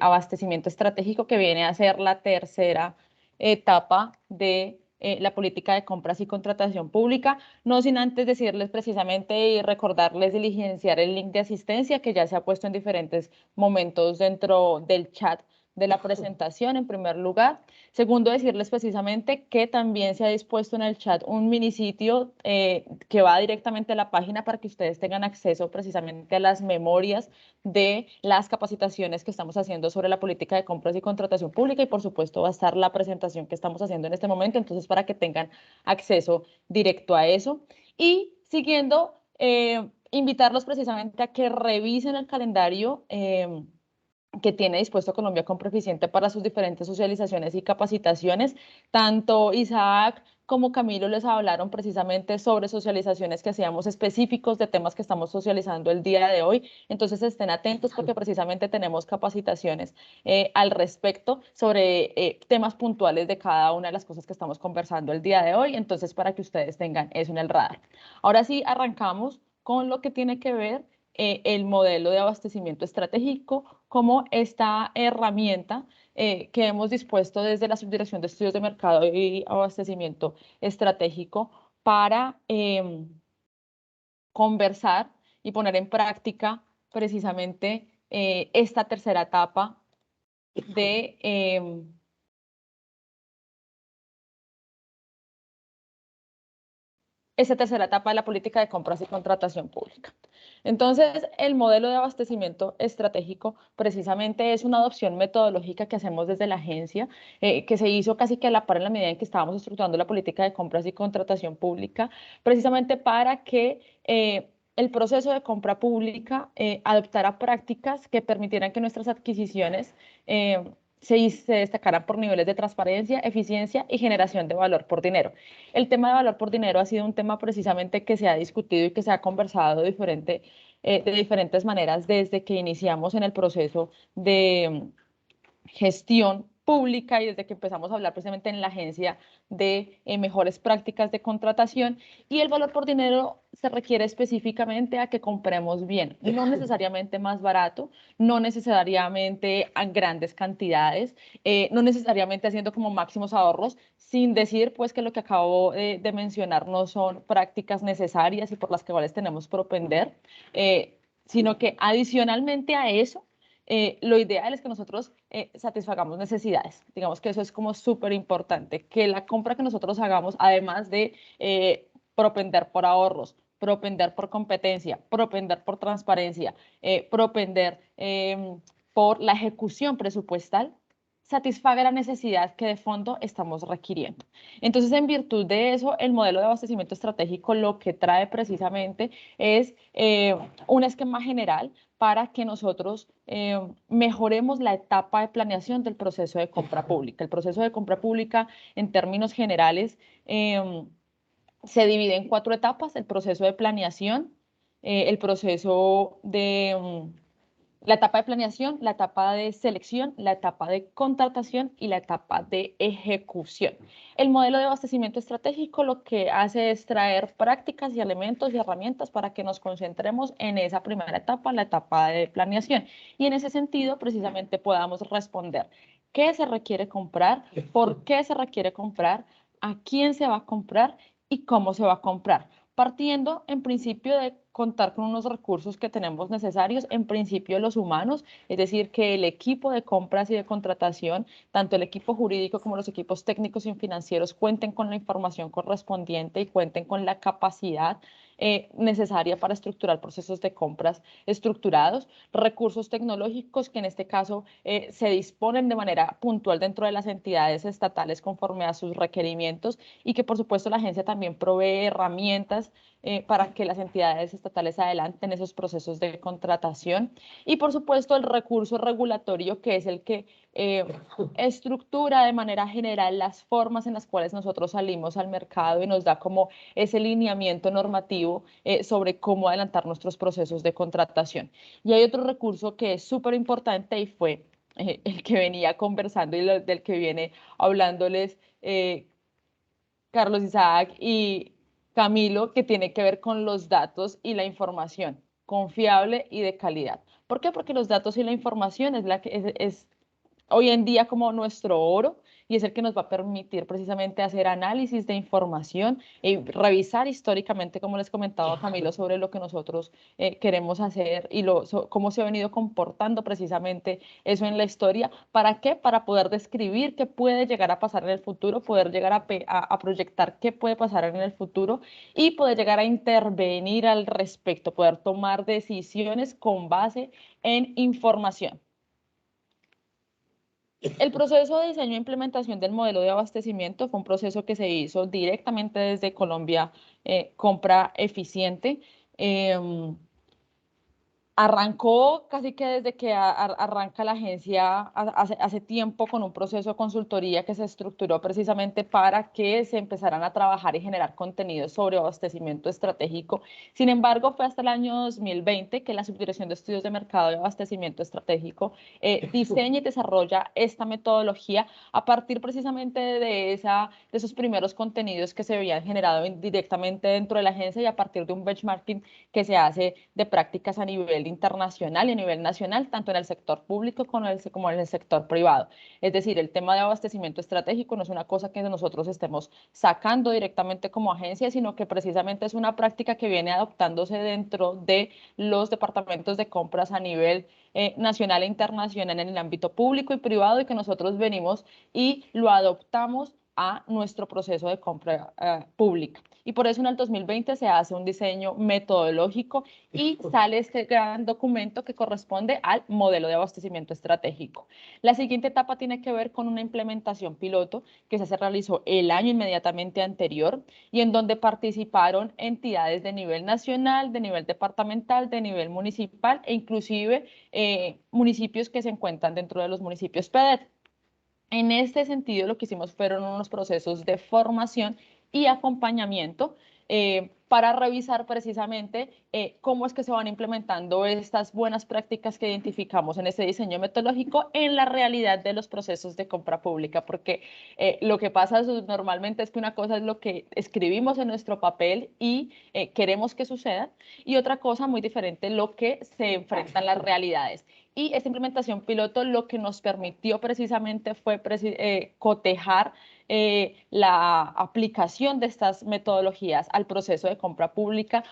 abastecimiento estratégico, que viene a ser la tercera etapa de la política de compras y contratación pública. No sin antes decirles precisamente y recordarles diligenciar el link de asistencia que ya se ha puesto en diferentes momentos dentro del chat de la presentación, en primer lugar. Segundo, decirles precisamente que también se ha dispuesto en el chat un minisitio que va directamente a la página para que ustedes tengan acceso precisamente a las memorias de las capacitaciones que estamos haciendo sobre la política de compras y contratación pública, y por supuesto va a estar la presentación que estamos haciendo en este momento, entonces para que tengan acceso directo a eso. Y siguiendo, invitarlos precisamente a que revisen el calendario que tiene dispuesto Colombia Compra Eficiente para sus diferentes socializaciones y capacitaciones. Tanto Isaac como Camilo les hablaron precisamente sobre socializaciones que hacíamos específicos de temas que estamos socializando el día de hoy. Entonces estén atentos porque precisamente tenemos capacitaciones al respecto sobre temas puntuales de cada una de las cosas que estamos conversando el día de hoy. Entonces, para que ustedes tengan eso en el radar. Ahora sí, arrancamos con lo que tiene que ver el modelo de abastecimiento estratégico como esta herramienta que hemos dispuesto desde la Subdirección de Estudios de Mercado y Abastecimiento Estratégico para conversar y poner en práctica precisamente esta tercera etapa de la política de compras y contratación pública. Entonces, el modelo de abastecimiento estratégico precisamente es una adopción metodológica que hacemos desde la agencia, que se hizo casi que a la par en la medida en que estábamos estructurando la política de compras y contratación pública, precisamente para que el proceso de compra pública adoptara prácticas que permitieran que nuestras adquisiciones se destacaran por niveles de transparencia, eficiencia y generación de valor por dinero. El tema de valor por dinero ha sido un tema precisamente que se ha discutido y que se ha conversado de diferentes maneras desde que iniciamos en el proceso de gestión pública y desde que empezamos a hablar precisamente en la agencia de mejores prácticas de contratación, y el valor por dinero se requiere específicamente a que compremos bien, no necesariamente más barato, no necesariamente a grandes cantidades, no necesariamente haciendo como máximos ahorros, sin decir pues que lo que acabo de mencionar no son prácticas necesarias y por las cuales tenemos que propender, sino que adicionalmente a eso, lo ideal es que nosotros satisfagamos necesidades. Digamos que eso es como súper importante, que la compra que nosotros hagamos, además de propender por ahorros, propender por competencia, propender por transparencia, propender por la ejecución presupuestal, satisfaga la necesidad que de fondo estamos requiriendo. Entonces, en virtud de eso, el modelo de abastecimiento estratégico lo que trae precisamente es un esquema general para que nosotros mejoremos la etapa de planeación del proceso de compra pública. El proceso de compra pública, en términos generales, se divide en 4 etapas: el proceso de planeación, el proceso de la etapa de planeación, la etapa de selección, la etapa de contratación y la etapa de ejecución. El modelo de abastecimiento estratégico lo que hace es traer prácticas y elementos y herramientas para que nos concentremos en esa primera etapa, la etapa de planeación. Y en ese sentido, precisamente podamos responder qué se requiere comprar, por qué se requiere comprar, a quién se va a comprar y cómo se va a comprar, partiendo en principio de contar con unos recursos que tenemos necesarios, en principio los humanos, es decir, que el equipo de compras y de contratación, tanto el equipo jurídico como los equipos técnicos y financieros, cuenten con la información correspondiente y cuenten con la capacidad necesaria para estructurar procesos de compras estructurados, recursos tecnológicos que en este caso se disponen de manera puntual dentro de las entidades estatales conforme a sus requerimientos, y que por supuesto la agencia también provee herramientas para que las entidades estatales adelanten esos procesos de contratación, y por supuesto el recurso regulatorio, que es el que estructura de manera general las formas en las cuales nosotros salimos al mercado y nos da como ese lineamiento normativo sobre cómo adelantar nuestros procesos de contratación. Y hay otro recurso que es súper importante y fue el que venía conversando y del que viene hablándoles Carlos Isaac y Camilo, que tiene que ver con los datos y la información confiable y de calidad. ¿Por qué? Porque los datos y la información es la que es hoy en día como nuestro oro, y es el que nos va a permitir precisamente hacer análisis de información y revisar históricamente, como les comentaba Camilo, sobre lo que nosotros queremos hacer y cómo se ha venido comportando precisamente eso en la historia. ¿Para qué? Para poder describir qué puede llegar a pasar en el futuro, poder llegar a proyectar qué puede pasar en el futuro y poder llegar a intervenir al respecto, poder tomar decisiones con base en información. El proceso de diseño e implementación del modelo de abastecimiento fue un proceso que se hizo directamente desde Colombia Compra Eficiente. Arrancó casi que desde que arranca la agencia hace tiempo con un proceso de consultoría que se estructuró precisamente para que se empezaran a trabajar y generar contenidos sobre abastecimiento estratégico. Sin embargo, fue hasta el año 2020 que la Subdirección de Estudios de Mercado de Abastecimiento Estratégico diseña y desarrolla esta metodología a partir precisamente de esos primeros contenidos que se habían generado directamente dentro de la agencia y a partir de un benchmarking que se hace de prácticas a nivel internacional y a nivel nacional, tanto en el sector público como en el sector privado. Es decir, el tema de abastecimiento estratégico no es una cosa que nosotros estemos sacando directamente como agencia, sino que precisamente es una práctica que viene adoptándose dentro de los departamentos de compras a nivel nacional e internacional en el ámbito público y privado, y que nosotros venimos y lo adoptamos a nuestro proceso de compra pública. Y por eso en el 2020 se hace un diseño metodológico y sale este gran documento que corresponde al modelo de abastecimiento estratégico. La siguiente etapa tiene que ver con una implementación piloto que se realizó el año inmediatamente anterior y en donde participaron entidades de nivel nacional, de nivel departamental, de nivel municipal e inclusive municipios que se encuentran dentro de los municipios PEDET. En este sentido, lo que hicimos fueron unos procesos de formación y acompañamiento para revisar precisamente cómo es que se van implementando estas buenas prácticas que identificamos en ese diseño metodológico en la realidad de los procesos de compra pública, porque lo que pasa normalmente es que una cosa es lo que escribimos en nuestro papel y queremos que suceda, y otra cosa muy diferente lo que se enfrentan las realidades. Y esta implementación piloto lo que nos permitió precisamente fue cotejar la aplicación de estas metodologías al proceso de compra pública,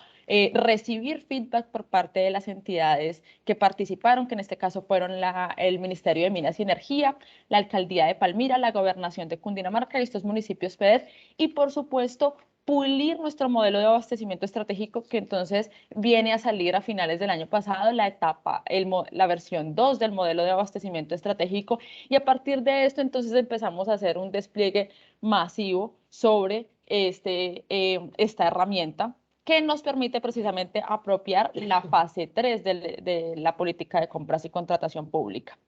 recibir feedback por parte de las entidades que participaron, que en este caso fueron el Ministerio de Minas y Energía, la Alcaldía de Palmira, la Gobernación de Cundinamarca y estos municipios PEDET, y por supuesto pulir nuestro modelo de abastecimiento estratégico, que entonces viene a salir a finales del año pasado la versión 2 del modelo de abastecimiento estratégico, y a partir de esto entonces empezamos a hacer un despliegue masivo sobre esta herramienta que nos permite precisamente apropiar la fase 3 de la política de compras y contratación pública.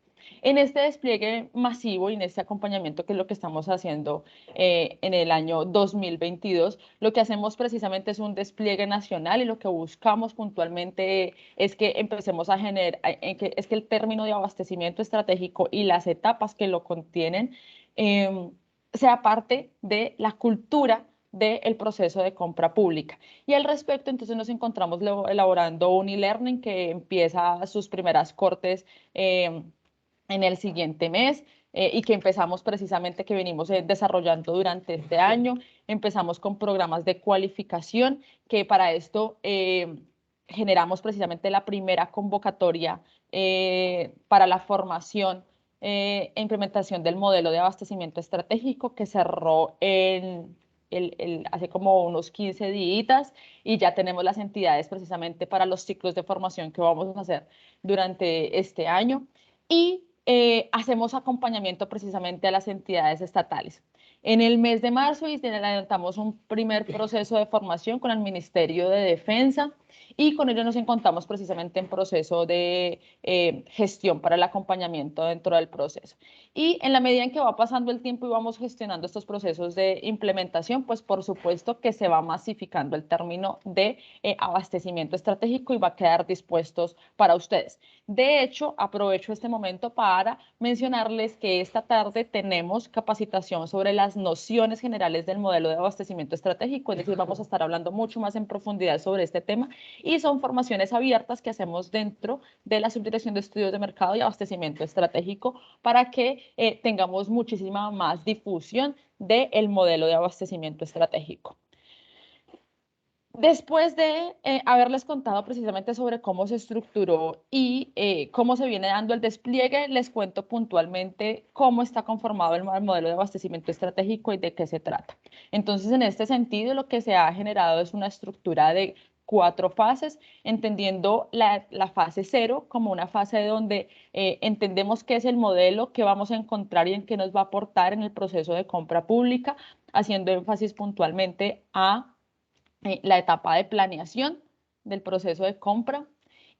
En este despliegue masivo y en este acompañamiento, que es lo que estamos haciendo en el año 2022, lo que hacemos precisamente es un despliegue nacional, y lo que buscamos puntualmente es que empecemos a generar, es que el término de abastecimiento estratégico y las etapas que lo contienen sea parte de la cultura del proceso de compra pública. Y al respecto, entonces nos encontramos elaborando un e-learning que empieza sus primeras cortes en el siguiente mes, y que empezamos precisamente, que venimos desarrollando durante este año. Empezamos con programas de cualificación, que para esto generamos precisamente la primera convocatoria para la formación e implementación del modelo de abastecimiento estratégico, que cerró hace como unos 15 días, y ya tenemos las entidades precisamente para los ciclos de formación que vamos a hacer durante este año. Y hacemos acompañamiento precisamente a las entidades estatales. En el mes de marzo adelantamos un primer proceso de formación con el Ministerio de Defensa, y con ello nos encontramos precisamente en proceso de gestión para el acompañamiento dentro del proceso. Y en la medida en que va pasando el tiempo y vamos gestionando estos procesos de implementación, pues por supuesto que se va masificando el término de abastecimiento estratégico y va a quedar dispuestos para ustedes. De hecho, aprovecho este momento para mencionarles que esta tarde tenemos capacitación sobre las nociones generales del modelo de abastecimiento estratégico, es decir, vamos a estar hablando mucho más en profundidad sobre este tema, y son formaciones abiertas que hacemos dentro de la Subdirección de Estudios de Mercado y Abastecimiento Estratégico, para que tengamos muchísima más difusión del modelo de abastecimiento estratégico. Después de haberles contado precisamente sobre cómo se estructuró y cómo se viene dando el despliegue, les cuento puntualmente cómo está conformado el modelo de abastecimiento estratégico y de qué se trata. Entonces, en este sentido, lo que se ha generado es una estructura de 4 fases, entendiendo la fase 0 como una fase donde entendemos qué es el modelo, qué vamos a encontrar y en qué nos va a aportar en el proceso de compra pública, haciendo énfasis puntualmente a la etapa de planeación del proceso de compra,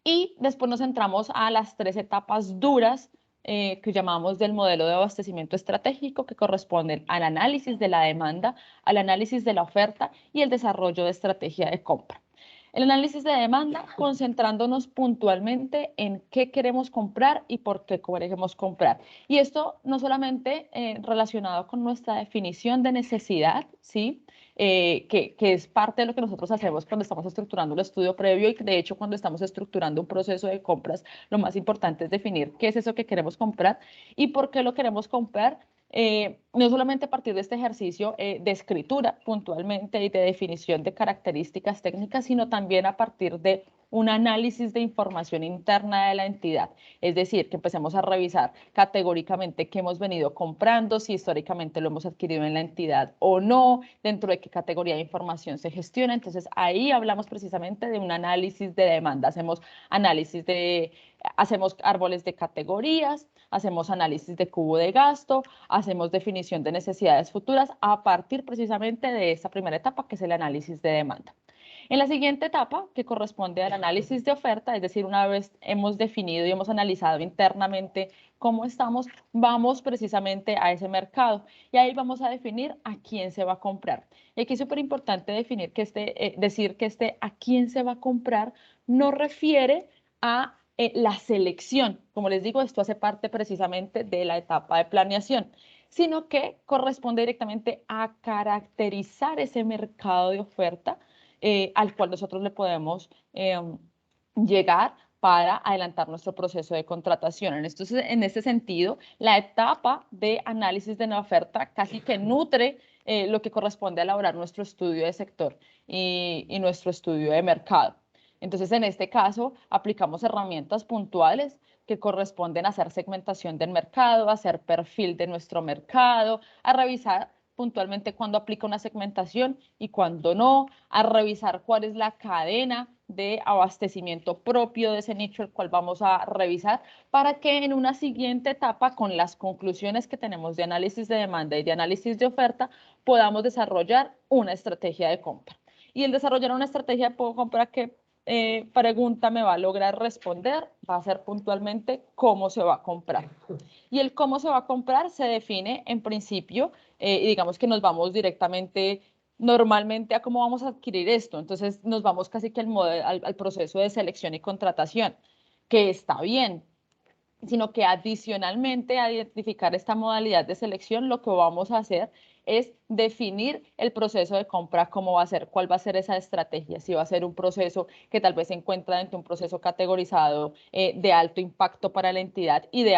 y después nos centramos a las 3 etapas duras que llamamos del modelo de abastecimiento estratégico, que corresponden al análisis de la demanda, al análisis de la oferta y el desarrollo de estrategia de compra. El análisis de demanda, concentrándonos puntualmente en qué queremos comprar y por qué queremos comprar. Y esto no solamente relacionado con nuestra definición de necesidad, ¿sí? Que es parte de lo que nosotros hacemos cuando estamos estructurando el estudio previo, y de hecho cuando estamos estructurando un proceso de compras, lo más importante es definir qué es eso que queremos comprar y por qué lo queremos comprar. No solamente a partir de este ejercicio de escritura puntualmente y de definición de características técnicas, sino también a partir de un análisis de información interna de la entidad. Es decir, que empecemos a revisar categóricamente qué hemos venido comprando, si históricamente lo hemos adquirido en la entidad o no, dentro de qué categoría de información se gestiona. Entonces, ahí hablamos precisamente de un análisis de demanda. Hacemos árboles de categorías, hacemos análisis de cubo de gasto, hacemos definición de necesidades futuras a partir precisamente de esta primera etapa, que es el análisis de demanda. En la siguiente etapa, que corresponde al análisis de oferta, es decir, una vez hemos definido y hemos analizado internamente cómo estamos, vamos precisamente a ese mercado y ahí vamos a definir a quién se va a comprar. Y aquí es súper importante definir que decir que a quién se va a comprar no refiere a la selección. Como les digo, esto hace parte precisamente de la etapa de planeación, sino que corresponde directamente a caracterizar ese mercado de oferta al cual nosotros le podemos llegar para adelantar nuestro proceso de contratación. En este sentido, la etapa de análisis de la oferta casi que nutre lo que corresponde a elaborar nuestro estudio de sector y nuestro estudio de mercado. Entonces, en este caso, aplicamos herramientas puntuales que corresponden a hacer segmentación del mercado, a hacer perfil de nuestro mercado, a revisar puntualmente cuándo aplica una segmentación y cuándo no, a revisar cuál es la cadena de abastecimiento propio de ese nicho, el cual vamos a revisar para que en una siguiente etapa, con las conclusiones que tenemos de análisis de demanda y de análisis de oferta, podamos desarrollar una estrategia de compra. Y el desarrollar una estrategia de compra, ¿qué pregunta me va a lograr responder? Va a ser puntualmente cómo se va a comprar. Y el cómo se va a comprar se define en principio, y digamos que nos vamos directamente normalmente a cómo vamos a adquirir esto. Entonces nos vamos casi que al proceso de selección y contratación, que está bien, sino que adicionalmente a identificar esta modalidad de selección, lo que vamos a hacer es definir el proceso de compra, cómo va a ser, cuál va a ser esa estrategia, si va a ser un proceso que tal vez se encuentra dentro de un proceso categorizado de alto impacto para la entidad y de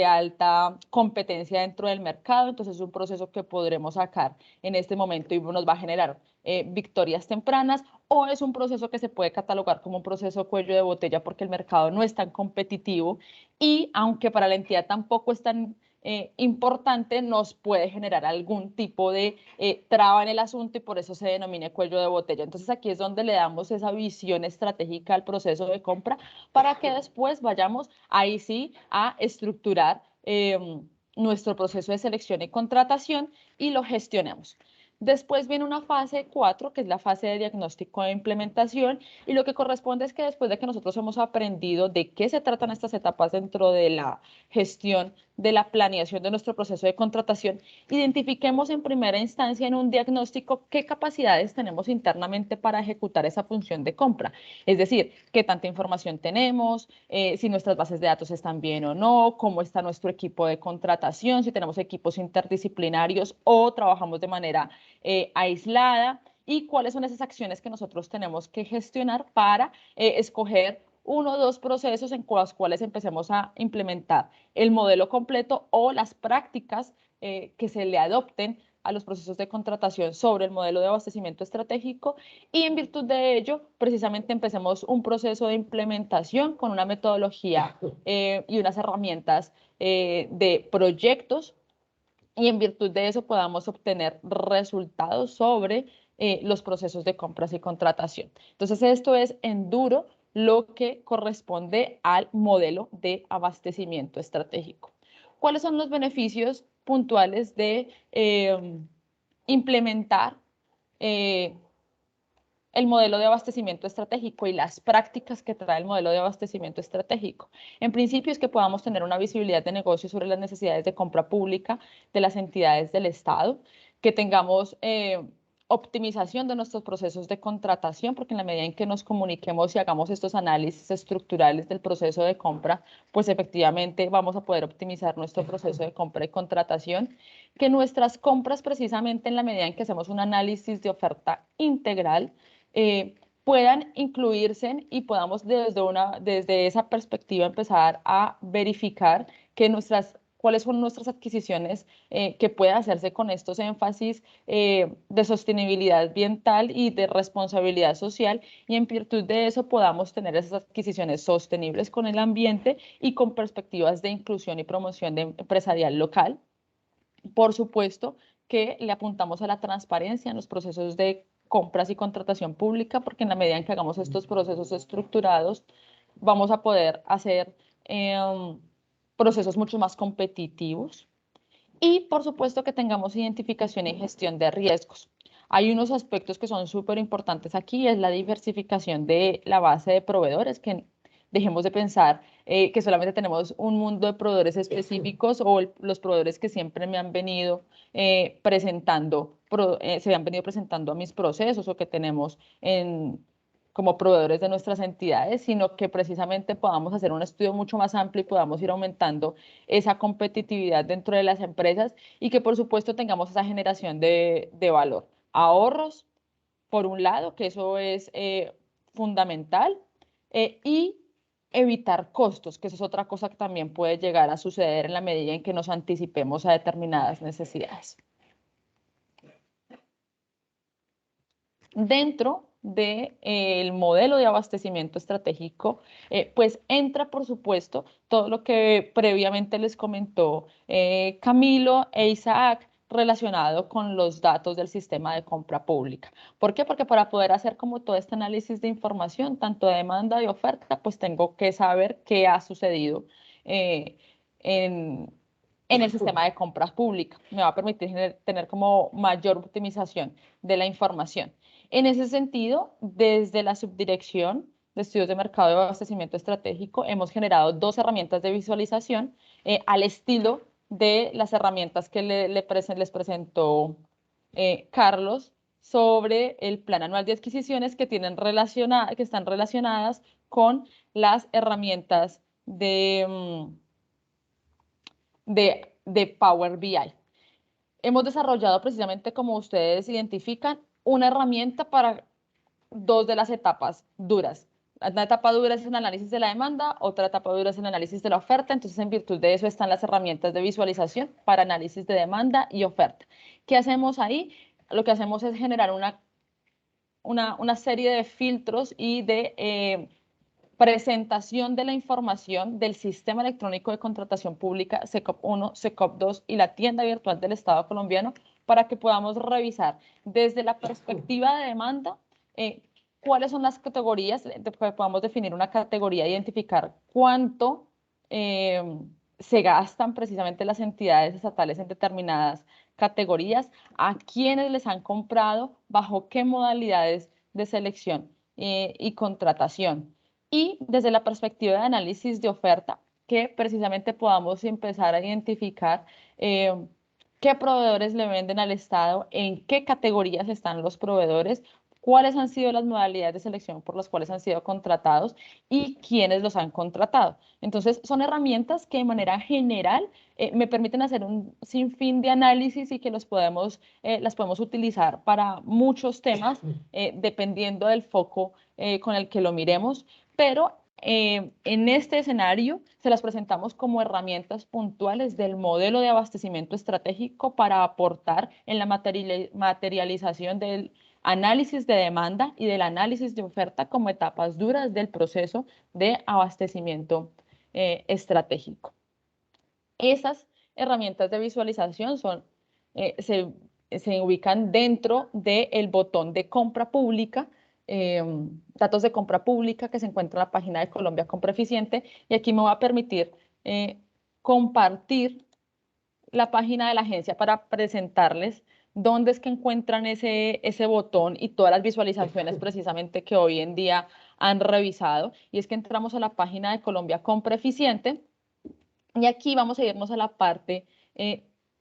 alta competencia dentro del mercado. Entonces es un proceso que podremos sacar en este momento y nos va a generar victorias tempranas, o es un proceso que se puede catalogar como un proceso cuello de botella porque el mercado no es tan competitivo y aunque para la entidad tampoco es tan importante, nos puede generar algún tipo de traba en el asunto y por eso se denomina cuello de botella. Entonces aquí es donde le damos esa visión estratégica al proceso de compra para que después vayamos ahí sí a estructurar nuestro proceso de selección y contratación y lo gestionemos. Después viene una fase 4, que es la fase de diagnóstico e implementación, y lo que corresponde es que después de que nosotros hemos aprendido de qué se tratan estas etapas dentro de la gestión de la planeación de nuestro proceso de contratación, identifiquemos en primera instancia en un diagnóstico qué capacidades tenemos internamente para ejecutar esa función de compra. Es decir, qué tanta información tenemos, si nuestras bases de datos están bien o no, cómo está nuestro equipo de contratación, si tenemos equipos interdisciplinarios o trabajamos de manera aislada y cuáles son esas acciones que nosotros tenemos que gestionar para escoger uno o dos procesos en los cuales empecemos a implementar el modelo completo o las prácticas que se le adopten a los procesos de contratación sobre el modelo de abastecimiento estratégico y en virtud de ello, precisamente empecemos un proceso de implementación con una metodología y unas herramientas de proyectos y en virtud de eso podamos obtener resultados sobre los procesos de compras y contratación. Entonces, esto es en duro lo que corresponde al modelo de abastecimiento estratégico. ¿Cuáles son los beneficios puntuales de implementar el modelo de abastecimiento estratégico y las prácticas que trae el modelo de abastecimiento estratégico? En principio es que podamos tener una visibilidad de negocio sobre las necesidades de compra pública de las entidades del Estado, que tengamos optimización de nuestros procesos de contratación, porque en la medida en que nos comuniquemos y hagamos estos análisis estructurales del proceso de compra, pues efectivamente vamos a poder optimizar nuestro proceso de compra y contratación, que nuestras compras precisamente en la medida en que hacemos un análisis de oferta integral, puedan incluirse y podamos desde esa perspectiva empezar a verificar que cuáles son nuestras adquisiciones que pueden hacerse con estos énfasis de sostenibilidad ambiental y de responsabilidad social y en virtud de eso podamos tener esas adquisiciones sostenibles con el ambiente y con perspectivas de inclusión y promoción empresarial local. Por supuesto que le apuntamos a la transparencia en los procesos de compras y contratación pública, porque en la medida en que hagamos estos procesos estructurados, vamos a poder hacer procesos mucho más competitivos. Y por supuesto que tengamos identificación y gestión de riesgos. Hay unos aspectos que son súper importantes aquí, es la diversificación de la base de proveedores, que dejemos de pensar que solamente tenemos un mundo de proveedores específicos o los proveedores que siempre me han venido presentando, se han venido presentando a mis procesos o que tenemos como proveedores de nuestras entidades, sino que precisamente podamos hacer un estudio mucho más amplio y podamos ir aumentando esa competitividad dentro de las empresas y que por supuesto tengamos esa generación de valor. Ahorros, por un lado, que eso es fundamental, y evitar costos, que eso es otra cosa que también puede llegar a suceder en la medida en que nos anticipemos a determinadas necesidades. Dentro del modelo de abastecimiento estratégico, pues entra, por supuesto, todo lo que previamente les comentó Camilo e Isaac, relacionado con los datos del sistema de compra pública. ¿Por qué? Porque para poder hacer como todo este análisis de información, tanto de demanda y oferta, pues tengo que saber qué ha sucedido en el sistema de compras públicas. Me va a permitir tener como mayor optimización de la información. En ese sentido, desde la Subdirección de Estudios de Mercado y Abastecimiento Estratégico, hemos generado 2 herramientas de visualización al estilo de las herramientas que les presentó Carlos sobre el Plan Anual de Adquisiciones que están relacionadas con las herramientas de Power BI. Hemos desarrollado precisamente, como ustedes identifican, una herramienta para 2 de las etapas duras. Una etapa dura es el análisis de la demanda, otra etapa dura es el análisis de la oferta, entonces en virtud de eso están las herramientas de visualización para análisis de demanda y oferta. ¿Qué hacemos ahí? Lo que hacemos es generar una serie de filtros y de presentación de la información del Sistema Electrónico de Contratación Pública, SECOP 1, SECOP 2 y la tienda virtual del Estado colombiano para que podamos revisar desde la perspectiva de demanda cuáles son las categorías, que podamos definir una categoría, identificar cuánto se gastan precisamente las entidades estatales en determinadas categorías, a quiénes les han comprado, bajo qué modalidades de selección y contratación. Y desde la perspectiva de análisis de oferta, que precisamente podamos empezar a identificar qué proveedores le venden al Estado, en qué categorías están los proveedores, cuáles han sido las modalidades de selección por las cuales han sido contratados y quiénes los han contratado. Entonces, son herramientas que de manera general me permiten hacer un sinfín de análisis y que las podemos utilizar para muchos temas, dependiendo del foco con el que lo miremos, pero en este escenario se las presentamos como herramientas puntuales del modelo de abastecimiento estratégico para aportar en la materialización del análisis de demanda y del análisis de oferta como etapas duras del proceso de abastecimiento estratégico. Esas herramientas de visualización se ubican dentro del botón de compra pública, datos de compra pública que se encuentra en la página de Colombia Compra Eficiente, y aquí me va a permitir compartir la página de la agencia para presentarles dónde es que encuentran ese botón y todas las visualizaciones precisamente que hoy en día han revisado. Y es que entramos a la página de Colombia Compra Eficiente y aquí vamos a irnos a la parte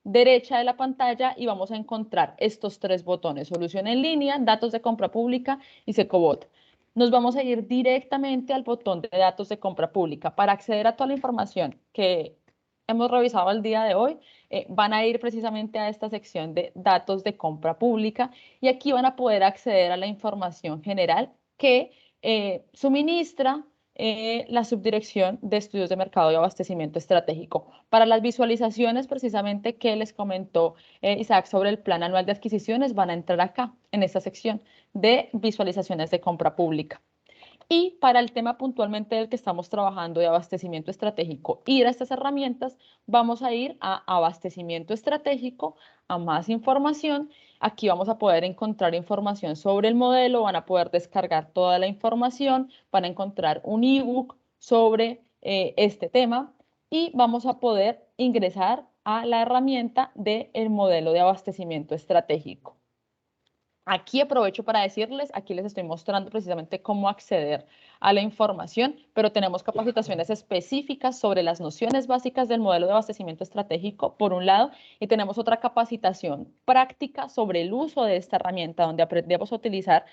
derecha de la pantalla y vamos a encontrar estos 3 botones: solución en línea, datos de compra pública y Secobot. Nos vamos a ir directamente al botón de datos de compra pública. Para acceder a toda la información que hemos revisado el día de hoy, van a ir precisamente a esta sección de datos de compra pública y aquí van a poder acceder a la información general que suministra la Subdirección de Estudios de Mercado y Abastecimiento Estratégico. Para las visualizaciones precisamente que les comentó Isaac sobre el Plan Anual de Adquisiciones, van a entrar acá, en esta sección de visualizaciones de compra pública. Y para el tema puntualmente del que estamos trabajando de abastecimiento estratégico, ir a estas herramientas, vamos a ir a abastecimiento estratégico, a más información. Aquí vamos a poder encontrar información sobre el modelo, van a poder descargar toda la información, van a encontrar un ebook sobre este tema y vamos a poder ingresar a la herramienta del modelo de abastecimiento estratégico. Aquí aprovecho para decirles, aquí les estoy mostrando precisamente cómo acceder a la información, pero tenemos capacitaciones específicas sobre las nociones básicas del modelo de abastecimiento estratégico, por un lado, y tenemos otra capacitación práctica sobre el uso de esta herramienta, donde aprendemos a utilizar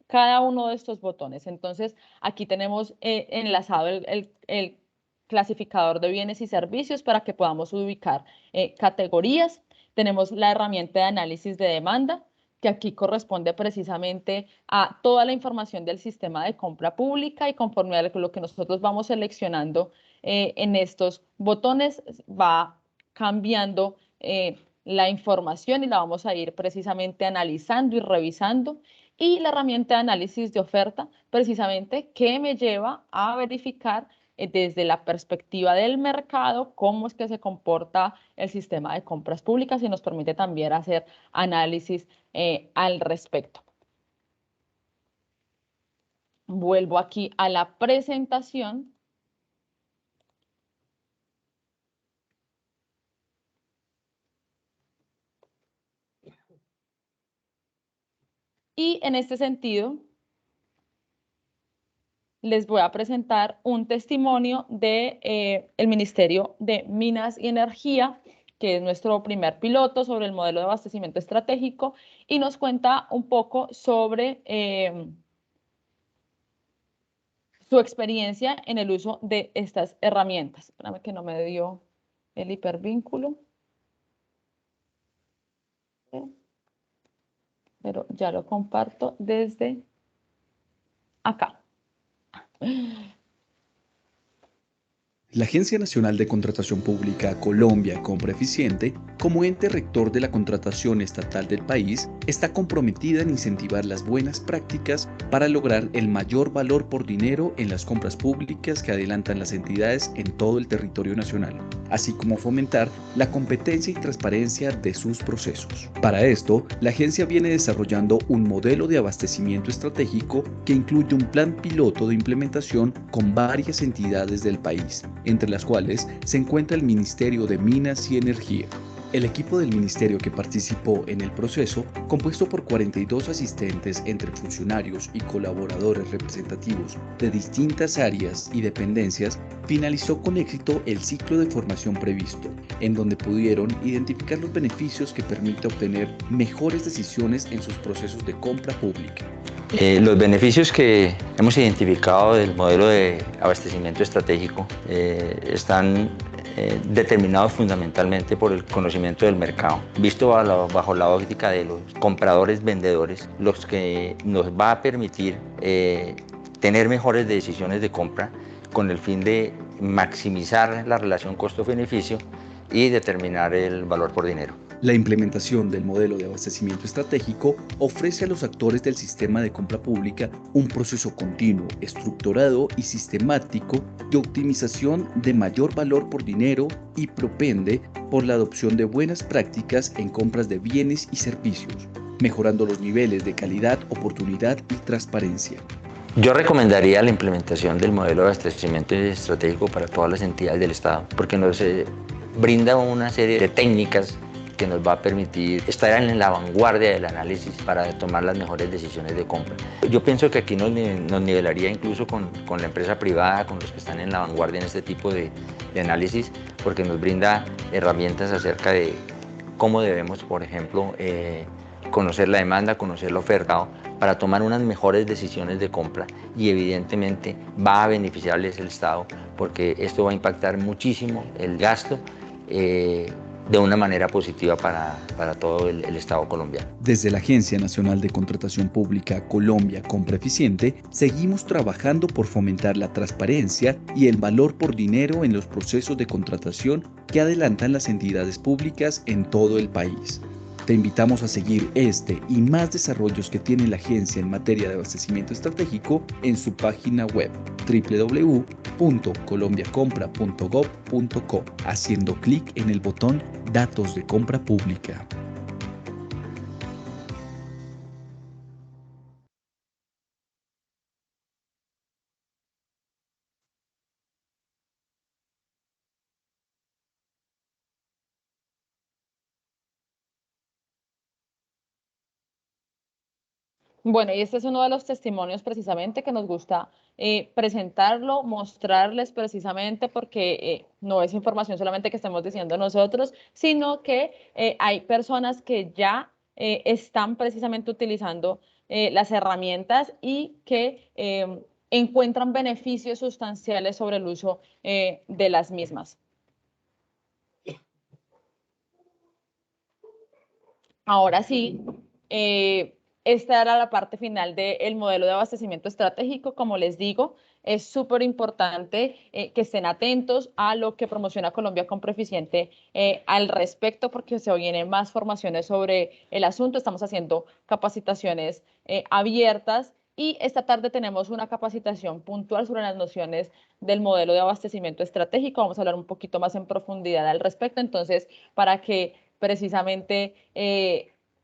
cada uno de estos botones. Entonces, aquí tenemos enlazado el clasificador de bienes y servicios para que podamos ubicar categorías. Tenemos la herramienta de análisis de demanda, que aquí corresponde precisamente a toda la información del sistema de compra pública, y conforme a lo que nosotros vamos seleccionando en estos botones va cambiando la información y la vamos a ir precisamente analizando y revisando. Y la herramienta de análisis de oferta, precisamente, que me lleva a verificar desde la perspectiva del mercado cómo es que se comporta el sistema de compras públicas, y nos permite también hacer análisis al respecto. Vuelvo aquí a la presentación. Y en este sentido, les voy a presentar un testimonio de el Ministerio de Minas y Energía, que es nuestro primer piloto sobre el modelo de abastecimiento estratégico, y nos cuenta un poco sobre su experiencia en el uso de estas herramientas. Espérame que no me dio el hipervínculo, pero ya lo comparto desde acá. La Agencia Nacional de Contratación Pública Colombia Compra Eficiente, como ente rector de la contratación estatal del país, está comprometida en incentivar las buenas prácticas para lograr el mayor valor por dinero en las compras públicas que adelantan las entidades en todo el territorio nacional, así como fomentar la competencia y transparencia de sus procesos. Para esto, la agencia viene desarrollando un modelo de abastecimiento estratégico que incluye un plan piloto de implementación con varias entidades del país, entre las cuales se encuentra el Ministerio de Minas y Energía. El equipo del ministerio que participó en el proceso, compuesto por 42 asistentes entre funcionarios y colaboradores representativos de distintas áreas y dependencias, finalizó con éxito el ciclo de formación previsto, en donde pudieron identificar los beneficios que permite obtener mejores decisiones en sus procesos de compra pública. Los beneficios que hemos identificado del modelo de abastecimiento estratégico están determinados fundamentalmente por el conocimiento del mercado, visto bajo la óptica de los compradores-vendedores, los que nos va a permitir tener mejores decisiones de compra con el fin de maximizar la relación costo-beneficio y determinar el valor por dinero. La implementación del modelo de abastecimiento estratégico ofrece a los actores del sistema de compra pública un proceso continuo, estructurado y sistemático de optimización de mayor valor por dinero, y propende por la adopción de buenas prácticas en compras de bienes y servicios, mejorando los niveles de calidad, oportunidad y transparencia. Yo recomendaría la implementación del modelo de abastecimiento estratégico para todas las entidades del Estado, porque nos brinda una serie de técnicas que nos va a permitir estar en la vanguardia del análisis para tomar las mejores decisiones de compra. Yo pienso que aquí nos nivelaría incluso con la empresa privada, con los que están en la vanguardia en este tipo de análisis, porque nos brinda herramientas acerca de cómo debemos, por ejemplo, conocer la demanda, conocer la oferta, para tomar unas mejores decisiones de compra, y evidentemente va a beneficiarles el Estado, porque esto va a impactar muchísimo el gasto de una manera positiva para todo el Estado colombiano. Desde la Agencia Nacional de Contratación Pública Colombia Compra Eficiente, seguimos trabajando por fomentar la transparencia y el valor por dinero en los procesos de contratación que adelantan las entidades públicas en todo el país. Te invitamos a seguir este y más desarrollos que tiene la agencia en materia de abastecimiento estratégico en su página web www.colombiacompra.gov.co, haciendo clic en el botón Datos de compra pública. Bueno, y este es uno de los testimonios precisamente que nos gusta presentarlo, mostrarles precisamente porque no es información solamente que estemos diciendo nosotros, sino que hay personas que ya están precisamente utilizando las herramientas y que encuentran beneficios sustanciales sobre el uso de las mismas. Ahora sí, esta era la parte final del modelo de abastecimiento estratégico. Como les digo, es súper importante que estén atentos a lo que promociona Colombia Compra Eficiente al respecto, porque se vienen más formaciones sobre el asunto. Estamos haciendo capacitaciones abiertas y esta tarde tenemos una capacitación puntual sobre las nociones del modelo de abastecimiento estratégico. Vamos a hablar un poquito más en profundidad al respecto. Entonces, para que precisamente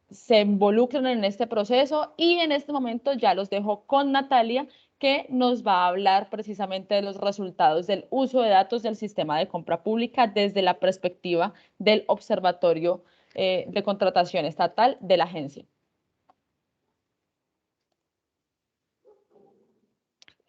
se involucren en este proceso, y en este momento ya los dejo con Natalia, que nos va a hablar precisamente de los resultados del uso de datos del sistema de compra pública desde la perspectiva del Observatorio de Contratación Estatal de la agencia.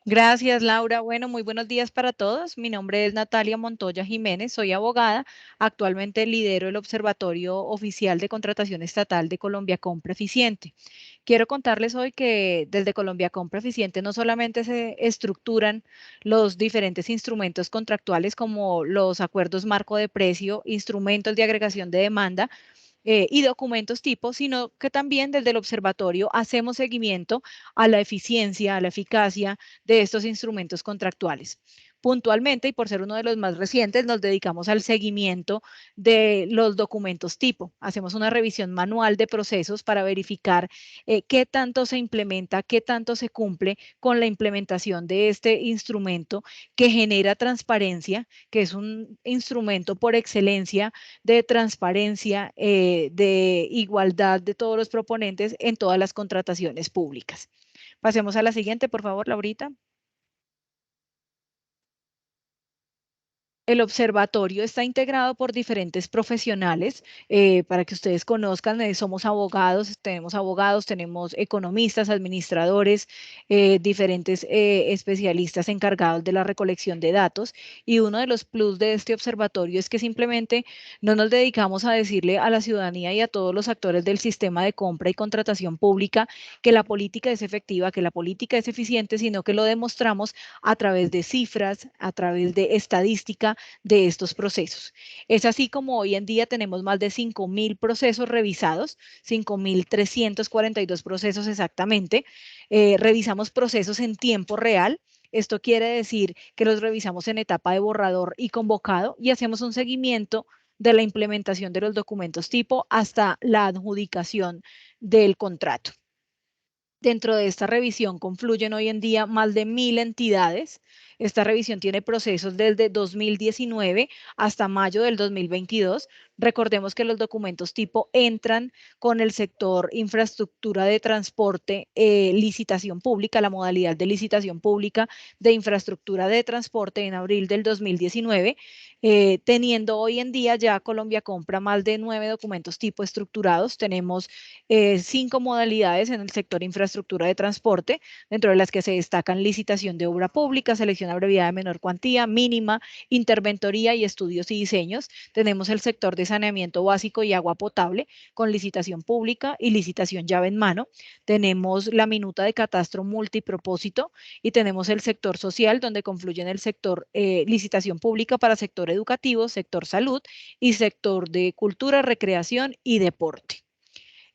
Gracias, Laura. Bueno, muy buenos días para todos. Mi nombre es Natalia Montoya Jiménez, soy abogada. Actualmente lidero el Observatorio Oficial de Contratación Estatal de Colombia Compra Eficiente. Quiero contarles hoy que desde Colombia Compra Eficiente no solamente se estructuran los diferentes instrumentos contractuales como los acuerdos marco de precio, instrumentos de agregación de demanda, y documentos tipo, sino que también desde el observatorio hacemos seguimiento a la eficiencia, a la eficacia de estos instrumentos contractuales. Puntualmente, y por ser uno de los más recientes, nos dedicamos al seguimiento de los documentos tipo. Hacemos una revisión manual de procesos para verificar qué tanto se implementa, qué tanto se cumple con la implementación de este instrumento que genera transparencia, que es un instrumento por excelencia de transparencia, de igualdad de todos los proponentes en todas las contrataciones públicas. Pasemos a la siguiente, por favor, Laurita. El observatorio está integrado por diferentes profesionales. Para que ustedes conozcan, somos abogados, tenemos economistas, administradores, diferentes especialistas encargados de la recolección de datos. Y uno de los plus de este observatorio es que simplemente no nos dedicamos a decirle a la ciudadanía y a todos los actores del sistema de compra y contratación pública que la política es efectiva, que la política es eficiente, sino que lo demostramos a través de cifras, a través de estadística de estos procesos. Es así como hoy en día tenemos más de 5.000 procesos revisados, 5.342 procesos exactamente. Revisamos procesos en tiempo real. Esto quiere decir que los revisamos en etapa de borrador y convocado y hacemos un seguimiento de la implementación de los documentos tipo hasta la adjudicación del contrato. Dentro de esta revisión confluyen hoy en día más de 1.000 entidades. Esta revisión tiene procesos desde 2019 hasta mayo del 2022. Recordemos que los documentos tipo entran con el sector infraestructura de transporte, licitación pública, la modalidad de licitación pública de infraestructura de transporte en abril del 2019, teniendo hoy en día ya Colombia Compra más de 9 documentos tipo estructurados. Tenemos 5 modalidades en el sector infraestructura de transporte, dentro de las que se destacan licitación de obra pública, selección abreviada de menor cuantía, mínima, interventoría y estudios y diseños. Tenemos el sector de saneamiento básico y agua potable con licitación pública y licitación llave en mano. Tenemos la minuta de catastro multipropósito y tenemos el sector social, donde confluyen el sector licitación pública para sector educativo, sector salud y sector de cultura, recreación y deporte.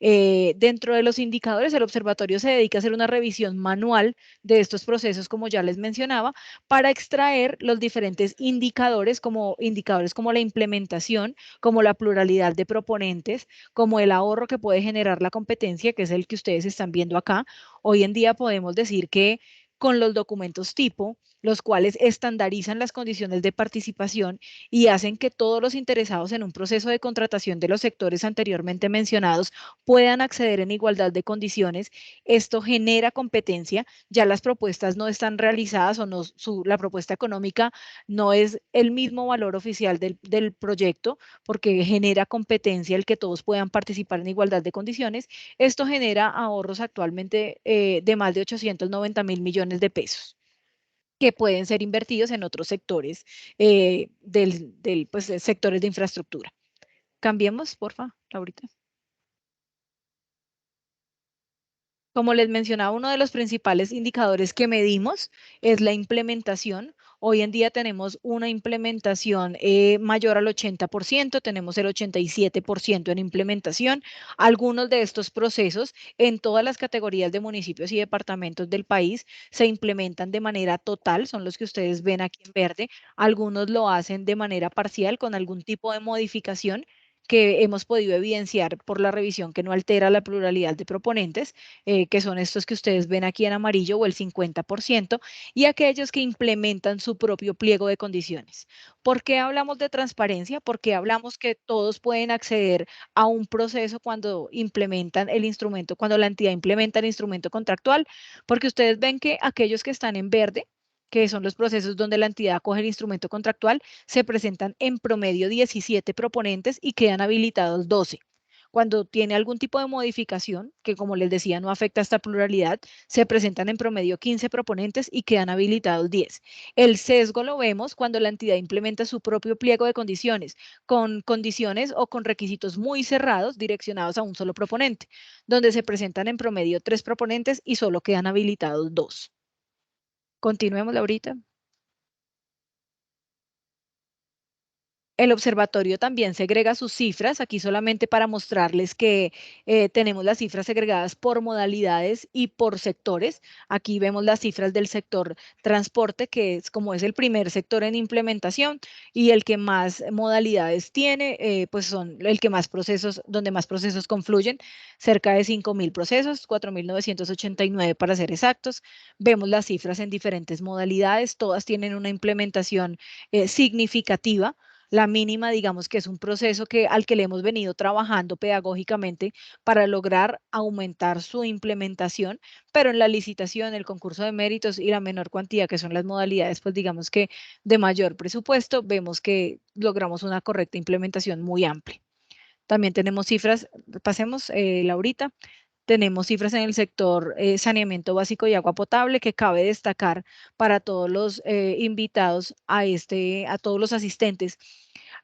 Dentro de los indicadores, el observatorio se dedica a hacer una revisión manual de estos procesos, como ya les mencionaba, para extraer los diferentes indicadores como la implementación, como la pluralidad de proponentes, como el ahorro que puede generar la competencia, que es el que ustedes están viendo acá. Hoy en día podemos decir que con los documentos tipo los cuales estandarizan las condiciones de participación y hacen que todos los interesados en un proceso de contratación de los sectores anteriormente mencionados puedan acceder en igualdad de condiciones. Esto genera competencia, ya las propuestas no están realizadas o no, la propuesta económica no es el mismo valor oficial del proyecto, porque genera competencia el que todos puedan participar en igualdad de condiciones. Esto genera ahorros actualmente de más de 890.000 millones de pesos que pueden ser invertidos en otros sectores pues, sectores de infraestructura. Cambiemos, porfa, Laurita. Como les mencionaba, uno de los principales indicadores que medimos es la implementación. Hoy en día tenemos una implementación mayor al 80%, tenemos el 87% en implementación. Algunos de estos procesos en todas las categorías de municipios y departamentos del país se implementan de manera total, son los que ustedes ven aquí en verde. Algunos lo hacen de manera parcial con algún tipo de modificación que hemos podido evidenciar por la revisión que no altera la pluralidad de proponentes, que son estos que ustedes ven aquí en amarillo o el 50%, y aquellos que implementan su propio pliego de condiciones. ¿Por qué hablamos de transparencia? Porque hablamos que todos pueden acceder a un proceso cuando implementan el instrumento, cuando la entidad implementa el instrumento contractual, porque ustedes ven que aquellos que están en verde, que son los procesos donde la entidad acoge el instrumento contractual, se presentan en promedio 17 proponentes y quedan habilitados 12. Cuando tiene algún tipo de modificación, que como les decía no afecta a esta pluralidad, se presentan en promedio 15 proponentes y quedan habilitados 10. El sesgo lo vemos cuando la entidad implementa su propio pliego de condiciones, con condiciones o con requisitos muy cerrados direccionados a un solo proponente, donde se presentan en promedio 3 proponentes y solo quedan habilitados 2. Continuemos, Laurita. El observatorio también segrega sus cifras, aquí solamente para mostrarles que tenemos las cifras segregadas por modalidades y por sectores. Aquí vemos las cifras del sector transporte, que es como es el primer sector en implementación y el que más modalidades tiene, pues son el que más procesos, donde más procesos confluyen, cerca de 5.000 procesos, 4.989 para ser exactos. Vemos las cifras en diferentes modalidades, todas tienen una implementación significativa. La mínima, digamos que es un proceso al que le hemos venido trabajando pedagógicamente para lograr aumentar su implementación, pero en la licitación, el concurso de méritos y la menor cuantía, que son las modalidades, pues digamos que de mayor presupuesto, vemos que logramos una correcta implementación muy amplia. También tenemos cifras, pasemos, Laurita. Tenemos cifras en el sector saneamiento básico y agua potable, que cabe destacar para todos los invitados a todos los asistentes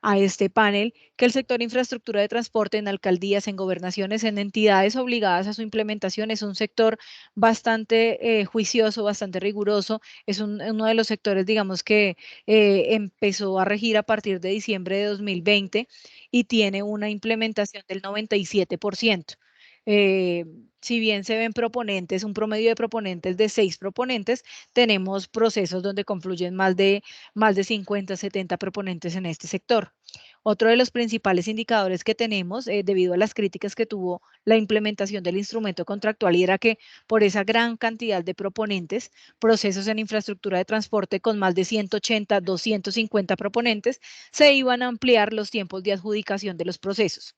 a este panel, que el sector infraestructura de transporte en alcaldías, en gobernaciones, en entidades obligadas a su implementación es un sector bastante juicioso, bastante riguroso. Es uno de los sectores, digamos, que empezó a regir a partir de diciembre de 2020 y tiene una implementación del 97%. Si bien se ven proponentes, un promedio de proponentes de 6 proponentes, tenemos procesos donde confluyen más de 50, 70 proponentes en este sector. Otro de los principales indicadores que tenemos, debido a las críticas que tuvo la implementación del instrumento contractual, y era que por esa gran cantidad de proponentes, procesos en infraestructura de transporte con más de 180, 250 proponentes, se iban a ampliar los tiempos de adjudicación de los procesos.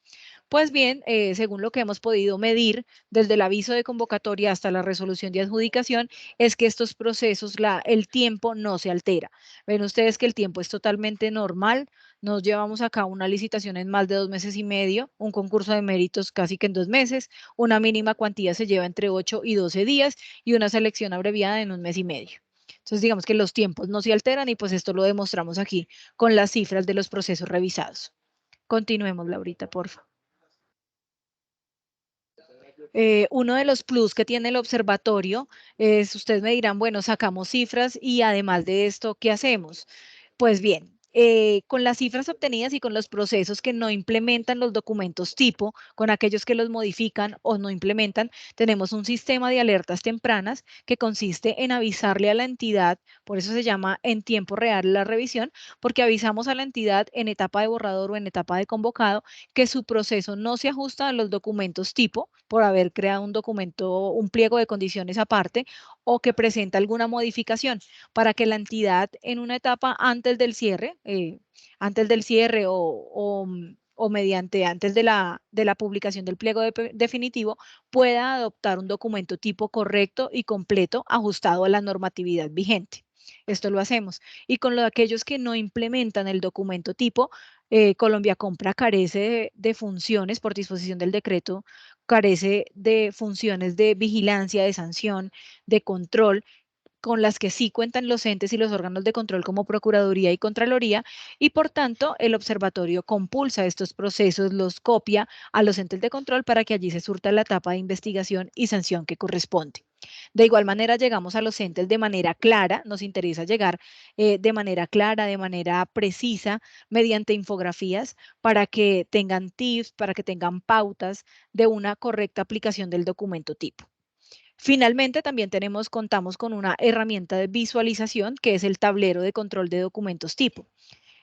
Pues bien, según lo que hemos podido medir desde el aviso de convocatoria hasta la resolución de adjudicación, es que estos procesos, el tiempo no se altera. Ven ustedes que el tiempo es totalmente normal. Nos llevamos a cabo una licitación en más de 2 meses y medio, un concurso de méritos casi que en 2 meses, una mínima cuantía se lleva entre 8 y 12 días y una selección abreviada en 1 mes y medio. Entonces, digamos que los tiempos no se alteran y pues esto lo demostramos aquí con las cifras de los procesos revisados. Continuemos, Laurita, por favor. Uno de los plus que tiene el observatorio es, ustedes me dirán, bueno, sacamos cifras y además de esto, ¿qué hacemos? Pues bien, con las cifras obtenidas y con los procesos que no implementan los documentos tipo, con aquellos que los modifican o no implementan, tenemos un sistema de alertas tempranas que consiste en avisarle a la entidad, por eso se llama en tiempo real la revisión, porque avisamos a la entidad en etapa de borrador o en etapa de convocado que su proceso no se ajusta a los documentos tipo por haber creado un documento, un pliego de condiciones aparte, o que presenta alguna modificación para que la entidad en una etapa antes del cierre o mediante antes de la publicación del pliego definitivo pueda adoptar un documento tipo correcto y completo ajustado a la normatividad vigente. Esto lo hacemos. Y con aquellos que no implementan el documento tipo, Colombia Compra carece de funciones por disposición del decreto, carece de funciones de vigilancia, de sanción, de control, con las que sí cuentan los entes y los órganos de control como Procuraduría y Contraloría, y por tanto el observatorio compulsa estos procesos, los copia a los entes de control para que allí se surta la etapa de investigación y sanción que corresponde. De igual manera llegamos a los entes de manera clara, nos interesa llegar de manera clara, de manera precisa, mediante infografías para que tengan tips, para que tengan pautas de una correcta aplicación del documento tipo. Finalmente, también contamos con una herramienta de visualización que es el tablero de control de documentos tipo.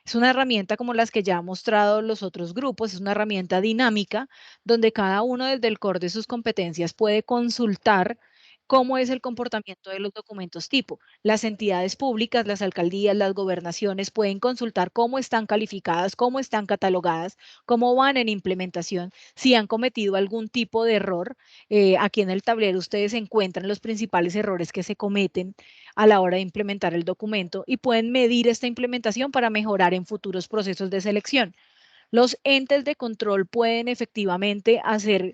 Es una herramienta como las que ya han mostrado los otros grupos, es una herramienta dinámica donde cada uno desde el core de sus competencias puede consultar cómo es el comportamiento de los documentos tipo. Las entidades públicas, las alcaldías, las gobernaciones pueden consultar cómo están calificadas, cómo están catalogadas, cómo van en implementación, si han cometido algún tipo de error. Aquí en el tablero ustedes encuentran los principales errores que se cometen a la hora de implementar el documento y pueden medir esta implementación para mejorar en futuros procesos de selección. Los entes de control pueden efectivamente hacer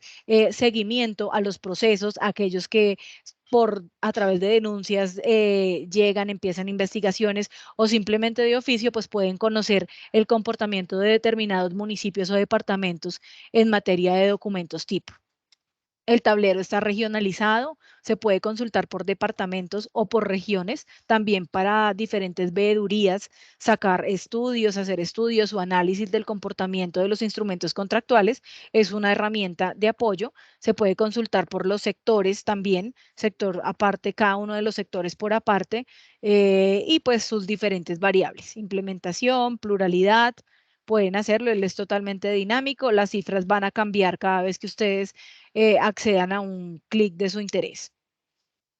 seguimiento a los procesos, aquellos que a través de denuncias llegan, empiezan investigaciones o simplemente de oficio, pues pueden conocer el comportamiento de determinados municipios o departamentos en materia de documentos tipo. El tablero está regionalizado, se puede consultar por departamentos o por regiones, también para diferentes veedurías, sacar estudios, hacer estudios o análisis del comportamiento de los instrumentos contractuales. Es una herramienta de apoyo, se puede consultar por los sectores también, sector aparte, cada uno de los sectores por aparte, y pues sus diferentes variables, implementación, pluralidad. Pueden hacerlo, él es totalmente dinámico, las cifras van a cambiar cada vez que ustedes accedan a un clic de su interés.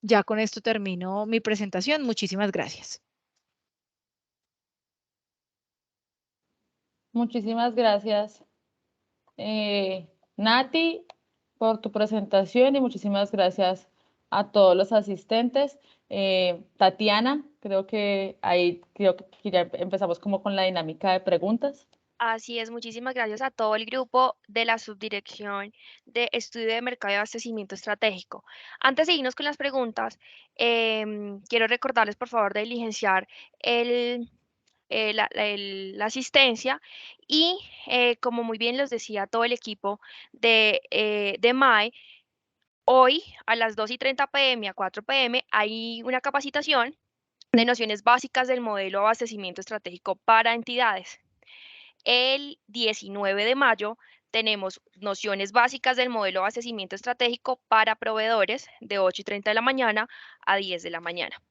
Ya con esto termino mi presentación. Muchísimas gracias. Muchísimas gracias, Nati, por tu presentación y muchísimas gracias a todos los asistentes. Tatiana, creo que ya empezamos como con la dinámica de preguntas. Así es, muchísimas gracias a todo el grupo de la Subdirección de Estudio de Mercado y Abastecimiento Estratégico. Antes de irnos con las preguntas, quiero recordarles, por favor, de diligenciar la asistencia y, como muy bien les decía todo el equipo de MAE, hoy a las 2:30 p.m. a 4 p.m. hay una capacitación de nociones básicas del modelo de abastecimiento estratégico para entidades. El 19 de mayo tenemos nociones básicas del modelo de abastecimiento estratégico para proveedores de 8:30 de la mañana a 10 de la mañana.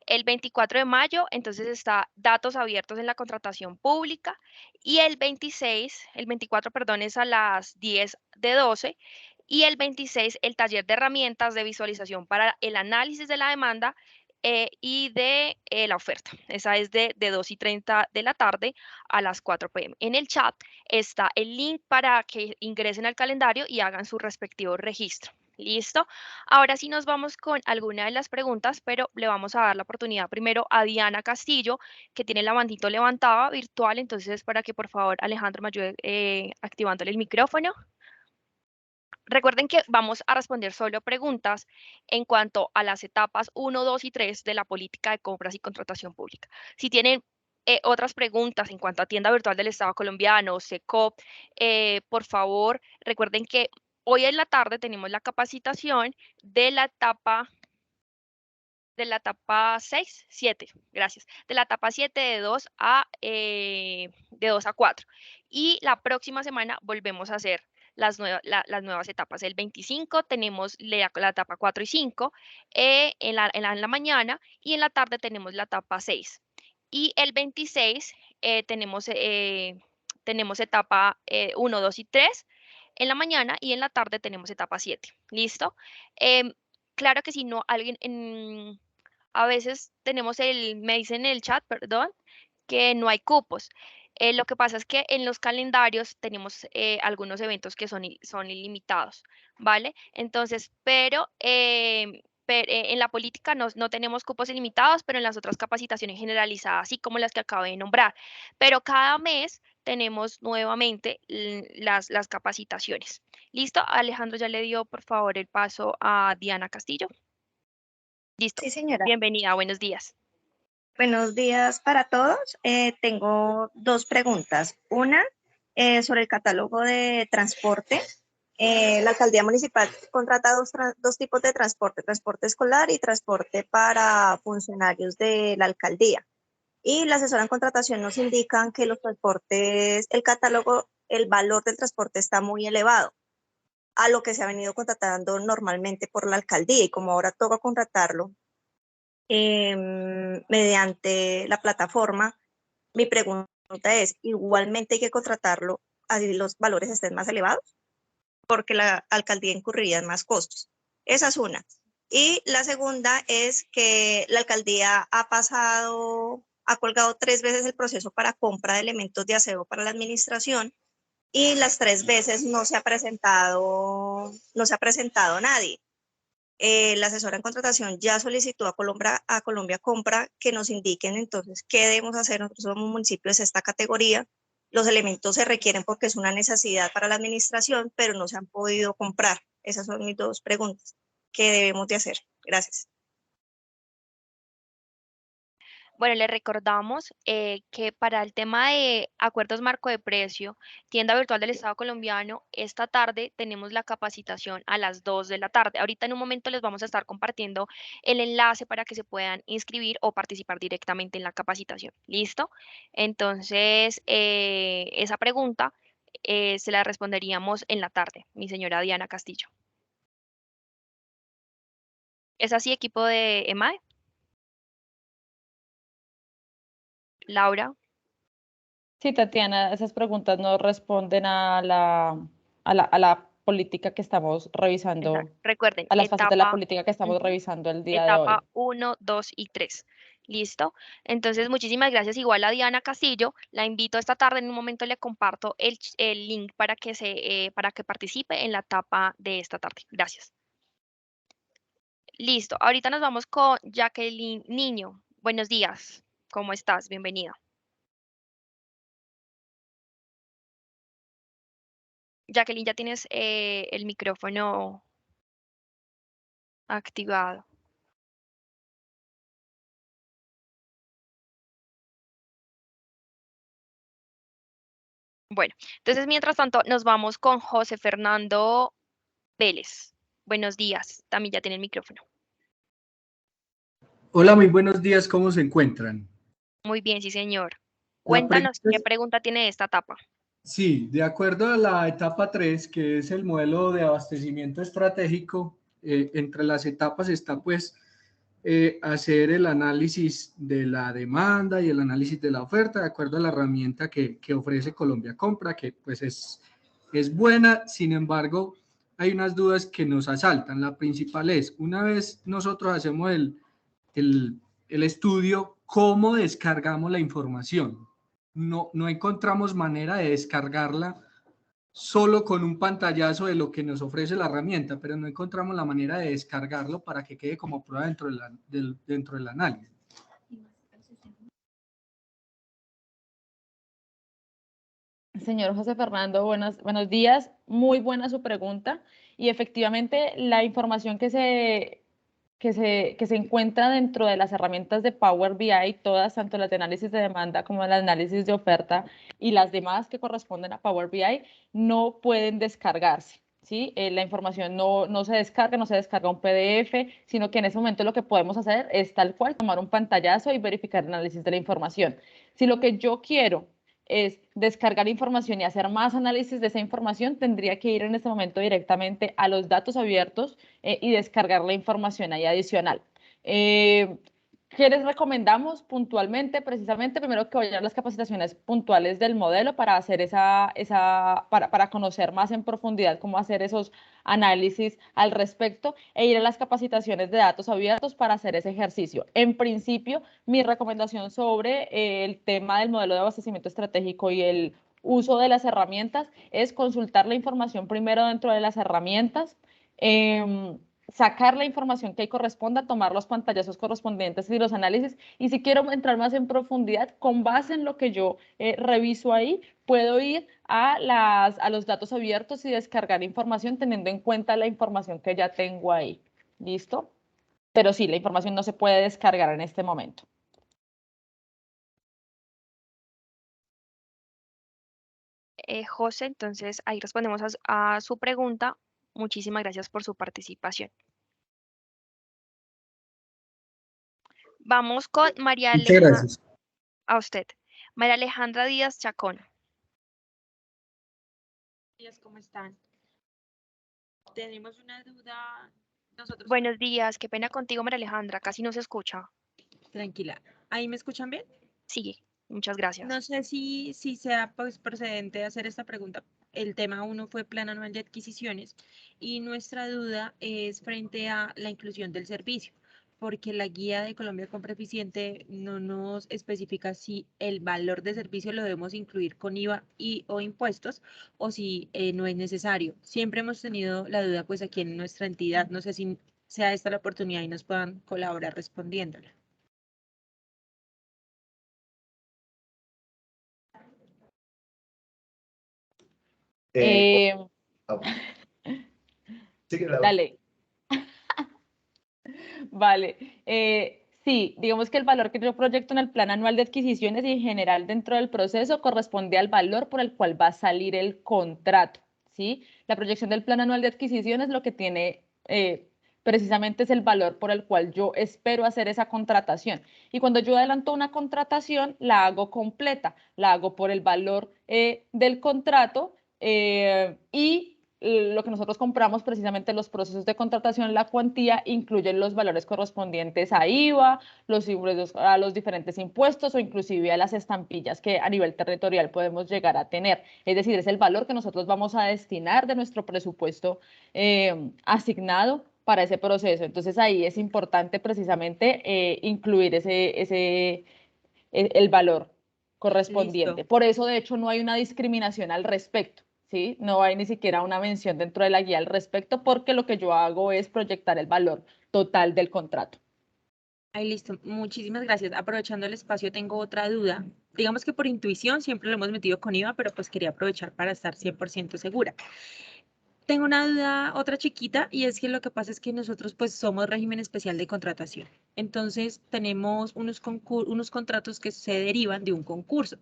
El 24 de mayo, entonces, está datos abiertos en la contratación pública y el 24, perdón, es a las 10 de 12 y el 26 el taller de herramientas de visualización para el análisis de la demanda y de la oferta. Esa es de 2:30 de la tarde a las 4 p.m. En el chat está el link para que ingresen al calendario y hagan su respectivo registro. ¿Listo? Ahora sí nos vamos con alguna de las preguntas, pero le vamos a dar la oportunidad primero a Diana Castillo, que tiene la manito levantada virtual. Entonces, para que por favor Alejandro me ayude activándole el micrófono. Recuerden que vamos a responder solo preguntas en cuanto a las etapas 1, 2 y 3 de la política de compras y contratación pública. Si tienen otras preguntas en cuanto a tienda virtual del Estado colombiano, SECOP, por favor, recuerden que hoy en la tarde tenemos la capacitación de la etapa 6, 7, gracias, de la etapa 7 de 2 a 4. Y la próxima semana volvemos a hacer las nuevas etapas. El 25 tenemos la etapa 4 y 5 en la mañana y en la tarde tenemos la etapa 6. Y el 26 tenemos etapa 1, 2 y 3 en la mañana y en la tarde tenemos etapa 7. ¿Listo? claro que si no, a veces me dicen en el chat, perdón, que no hay cupos. Lo que pasa es que en los calendarios tenemos algunos eventos que son ilimitados, ¿vale? Entonces, pero en la política no tenemos cupos ilimitados, pero en las otras capacitaciones generalizadas, así como las que acabo de nombrar. Pero cada mes tenemos nuevamente las capacitaciones. ¿Listo? Alejandro ya le dio, por favor, el paso a Diana Castillo. Listo. Sí, señora. Bienvenida, buenos días. Buenos días para todos. Tengo dos preguntas. Una, sobre el catálogo de transporte. La alcaldía municipal contrata dos tipos de transporte escolar y transporte para funcionarios de la alcaldía. Y la asesora en contratación nos indican que los transportes, el catálogo, el valor del transporte está muy elevado a lo que se ha venido contratando normalmente por la alcaldía, y como ahora toca contratarlo mediante la plataforma, mi pregunta es, ¿igualmente hay que contratarlo así los valores estén más elevados? Porque la alcaldía incurriría en más costos. Esa es una. Y la segunda es que la alcaldía ha colgado 3 veces el proceso para compra de elementos de aseo para la administración, y las 3 veces no se ha presentado nadie. La asesora en contratación ya solicitó a Colombia Compra que nos indiquen entonces qué debemos hacer. Nosotros somos municipios de esta categoría, los elementos se requieren porque es una necesidad para la administración, pero no se han podido comprar. Esas son mis dos preguntas. ¿Qué debemos de hacer? Gracias. Bueno, le recordamos que para el tema de acuerdos marco de precio, tienda virtual del Estado colombiano, esta tarde tenemos la capacitación a las 2 de la tarde. Ahorita en un momento les vamos a estar compartiendo el enlace para que se puedan inscribir o participar directamente en la capacitación. ¿Listo? Entonces, esa pregunta se la responderíamos en la tarde, mi señora Diana Castillo. ¿Es así, equipo de EMAE? Laura. Sí, Tatiana, esas preguntas no responden a la política que estamos revisando, Exacto. Recuerden, a las fases de la política que estamos revisando el día de hoy. Etapa 1, 2 y 3. ¿Listo? Entonces, muchísimas gracias igual a Diana Castillo. La invito esta tarde, en un momento le comparto el link para que participe en la etapa de esta tarde. Gracias. Listo. Ahorita nos vamos con Jacqueline Niño. Buenos días. ¿Cómo estás? Bienvenida. Jacqueline, ya tienes el micrófono activado. Bueno, entonces mientras tanto nos vamos con José Fernando Vélez. Buenos días, también ya tiene el micrófono. Hola, muy buenos días, ¿cómo se encuentran? Muy bien, sí señor. Cuéntanos qué pregunta tiene esta etapa. Sí, de acuerdo a la etapa 3, que es el modelo de abastecimiento estratégico, entre las etapas está pues hacer el análisis de la demanda y el análisis de la oferta de acuerdo a la herramienta que ofrece Colombia Compra, que pues es buena. Sin embargo, hay unas dudas que nos asaltan. La principal es, una vez nosotros hacemos el estudio, ¿cómo descargamos la información? No encontramos manera de descargarla solo con un pantallazo de lo que nos ofrece la herramienta, pero no encontramos la manera de descargarlo para que quede como prueba dentro del análisis. Señor José Fernando, buenos días. Muy buena su pregunta. Y efectivamente, la información que se encuentra dentro de las herramientas de Power BI, todas, tanto las de análisis de demanda como las de análisis de oferta y las demás que corresponden a Power BI, no pueden descargarse. ¿Sí? La información no se descarga un PDF, sino que en ese momento lo que podemos hacer es tal cual tomar un pantallazo y verificar el análisis de la información. Si lo que yo quiero es descargar información y hacer más análisis de esa información, tendría que ir en este momento directamente a los datos abiertos y descargar la información ahí adicional. ¿Qué les recomendamos puntualmente? Precisamente, primero que vayan las capacitaciones puntuales del modelo para hacer para conocer más en profundidad cómo hacer esos análisis al respecto e ir a las capacitaciones de datos abiertos para hacer ese ejercicio. En principio, mi recomendación sobre el tema del modelo de abastecimiento estratégico y el uso de las herramientas es consultar la información primero dentro de las herramientas, sacar la información que ahí corresponda, tomar los pantallazos correspondientes y los análisis. Y si quiero entrar más en profundidad, con base en lo que yo reviso ahí, puedo ir a los datos abiertos y descargar información teniendo en cuenta la información que ya tengo ahí. ¿Listo? Pero sí, la información no se puede descargar en este momento. José, entonces ahí respondemos a su pregunta. Muchísimas gracias por su participación. Vamos con María Muchas Alejandra. gracias. A usted. María Alejandra Díaz Chacón. ¿Cómo están? Tenemos una duda. Buenos días, qué pena contigo, María Alejandra, casi no se escucha. Tranquila. ¿Ahí me escuchan bien? Sí, muchas gracias. No sé si sea pues, procedente hacer esta pregunta. El tema 1 fue Plan Anual de Adquisiciones y nuestra duda es frente a la inclusión del servicio, porque la guía de Colombia Compra Eficiente no nos especifica si el valor de servicio lo debemos incluir con IVA o impuestos o si no es necesario. Siempre hemos tenido la duda pues aquí en nuestra entidad, no sé si sea esta la oportunidad y nos puedan colaborar respondiéndola. Dale. Vale. Sí, digamos que el valor que yo proyecto en el plan anual de adquisiciones y en general dentro del proceso corresponde al valor por el cual va a salir el contrato, ¿sí? La proyección del plan anual de adquisiciones lo que tiene precisamente es el valor por el cual yo espero hacer esa contratación. Y cuando yo adelanto una contratación, la hago completa, la hago por el valor del contrato y lo que nosotros compramos precisamente los procesos de contratación, la cuantía incluyen los valores correspondientes a IVA, los ingresos a los diferentes impuestos o inclusive a las estampillas que a nivel territorial podemos llegar a tener. Es decir, es el valor que nosotros vamos a destinar de nuestro presupuesto asignado para ese proceso. Entonces ahí es importante precisamente incluir el valor correspondiente. Listo. Por eso, de hecho, no hay una discriminación al respecto. ¿Sí? No hay ni siquiera una mención dentro de la guía al respecto porque lo que yo hago es proyectar el valor total del contrato. Ahí listo, muchísimas gracias. Aprovechando el espacio, tengo otra duda. Digamos que por intuición siempre lo hemos metido con IVA, pero pues quería aprovechar para estar 100% segura. Tengo una duda, otra chiquita, y es que lo que pasa es que nosotros pues somos régimen especial de contratación. Entonces tenemos unos contratos que se derivan de un concurso.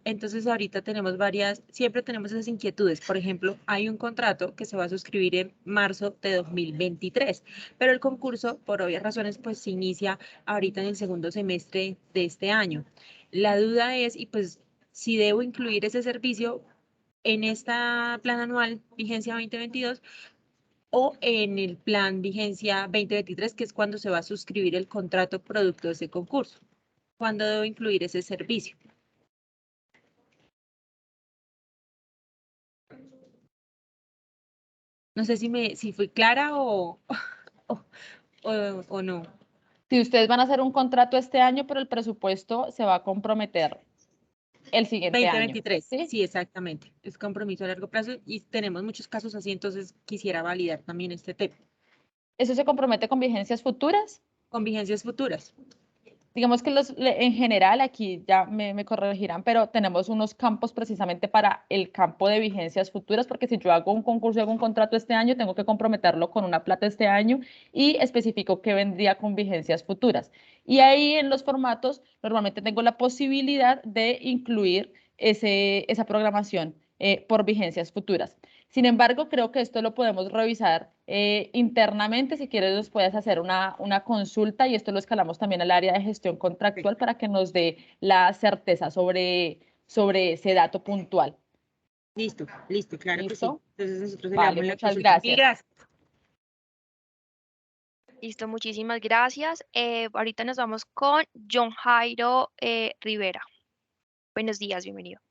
Entonces ahorita tenemos siempre tenemos esas inquietudes. Por ejemplo, hay un contrato que se va a suscribir en marzo de 2023, pero el concurso, por obvias razones, pues se inicia ahorita en el segundo semestre de este año. La duda es, y pues si debo incluir ese servicio en esta plan anual vigencia 2022 o en el plan vigencia 2023, que es cuando se va a suscribir el contrato producto de ese concurso. ¿Cuándo debo incluir ese servicio? No sé si fui clara o no. Si ustedes van a hacer un contrato este año, pero el presupuesto se va a comprometer el siguiente 2023, año. ¿sí? Exactamente. Es compromiso a largo plazo y tenemos muchos casos así, entonces quisiera validar también este tema. ¿Eso se compromete con vigencias futuras? Con vigencias futuras. Digamos que en general, aquí ya me corregirán, pero tenemos unos campos precisamente para el campo de vigencias futuras, porque si yo hago un concurso y hago un contrato este año, tengo que comprometerlo con una plata este año y especifico que vendría con vigencias futuras. Y ahí en los formatos, normalmente tengo la posibilidad de incluir esa programación por vigencias futuras. Sin embargo, creo que esto lo podemos revisar internamente. Si quieres, nos puedes hacer una consulta y esto lo escalamos también al área de gestión contractual para que nos dé la certeza sobre ese dato puntual. Listo, claro. ¿Listo? Que sí. Entonces nosotros Vale, le damos la muchas consulta. gracias. Gracias. Listo, muchísimas gracias. Ahorita nos vamos con John Jairo Rivera. Buenos días, bienvenido.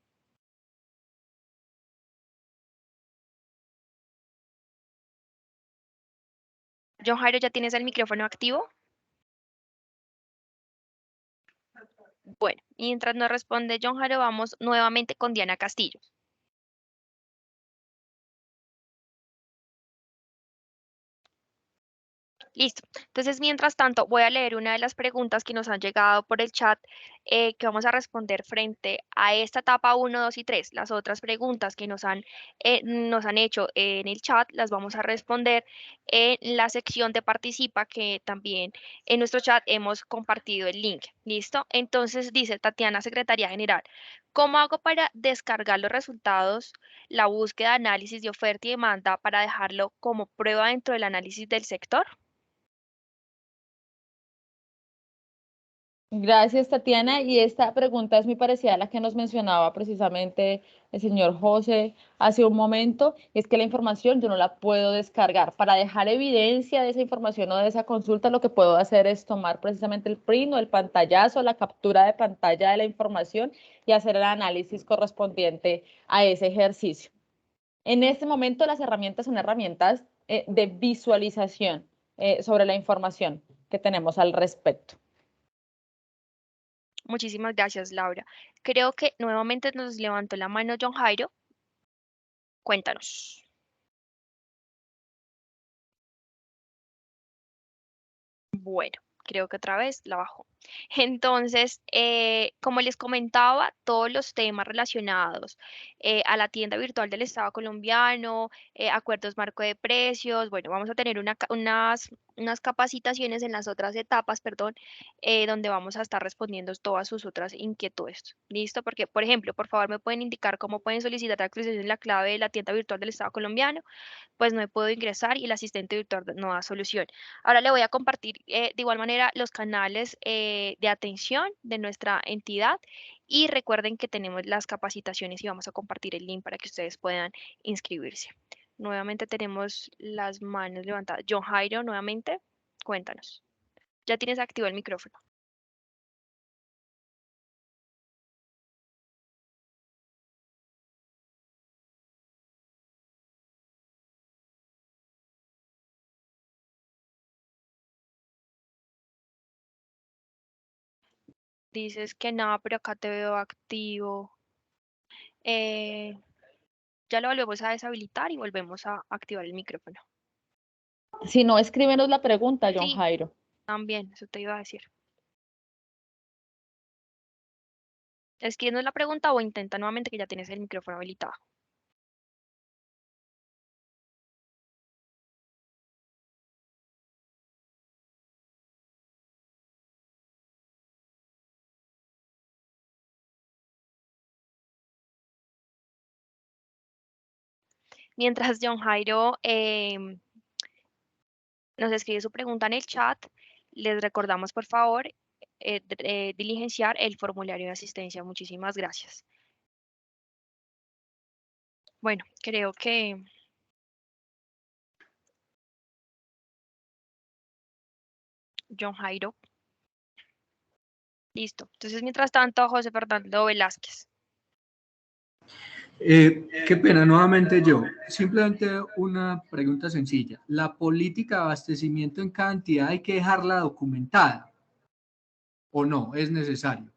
John Jairo, ¿ya tienes el micrófono activo? Bueno, mientras nos responde John Jairo, vamos nuevamente con Diana Castillo. Listo. Entonces, mientras tanto, voy a leer una de las preguntas que nos han llegado por el chat que vamos a responder frente a esta etapa 1, 2 y 3. Las otras preguntas que nos han hecho en el chat las vamos a responder en la sección de participa, que también en nuestro chat hemos compartido el link. ¿Listo? Entonces, dice Tatiana, Secretaría General, ¿cómo hago para descargar los resultados, la búsqueda, análisis de oferta y demanda para dejarlo como prueba dentro del análisis del sector? Gracias, Tatiana. Y esta pregunta es muy parecida a la que nos mencionaba precisamente el señor José hace un momento. Es que la información yo no la puedo descargar. Para dejar evidencia de esa información o de esa consulta, lo que puedo hacer es tomar precisamente el print o el pantallazo, la captura de pantalla de la información y hacer el análisis correspondiente a ese ejercicio. En este momento, las herramientas son herramientas de visualización sobre la información que tenemos al respecto. Muchísimas gracias, Laura. Creo que nuevamente nos levantó la mano John Jairo. Cuéntanos. Bueno, creo que otra vez la bajó. Entonces, como les comentaba, todos los temas relacionados a la tienda virtual del Estado colombiano, acuerdos marco de precios, bueno, vamos a tener unas capacitaciones en las otras etapas, perdón, donde vamos a estar respondiendo todas sus otras inquietudes. ¿Listo? Porque, por ejemplo, por favor, me pueden indicar cómo pueden solicitar la actualización de la clave de la tienda virtual del Estado colombiano. Pues no he podido ingresar y el asistente virtual no da solución. Ahora le voy a compartir de igual manera los canales de atención de nuestra entidad y recuerden que tenemos las capacitaciones y vamos a compartir el link para que ustedes puedan inscribirse. Nuevamente tenemos las manos levantadas. John Jairo, nuevamente, cuéntanos. Ya tienes activo el micrófono. Dices que nada, pero acá te veo activo. Ya lo volvemos a deshabilitar y volvemos a activar el micrófono. Si no, escríbenos la pregunta, John Sí, Jairo. también, eso te iba a decir. Escríbenos la pregunta o intenta nuevamente que ya tienes el micrófono habilitado. Mientras John Jairo nos escribe su pregunta en el chat, les recordamos por favor diligenciar el formulario de asistencia. Muchísimas gracias. Bueno, creo que John Jairo. Listo. Entonces, mientras tanto, José Fernando Velázquez. Qué pena, nuevamente yo. Simplemente una pregunta sencilla. ¿La política de abastecimiento en cada entidad hay que dejarla documentada o no? ¿Es necesario?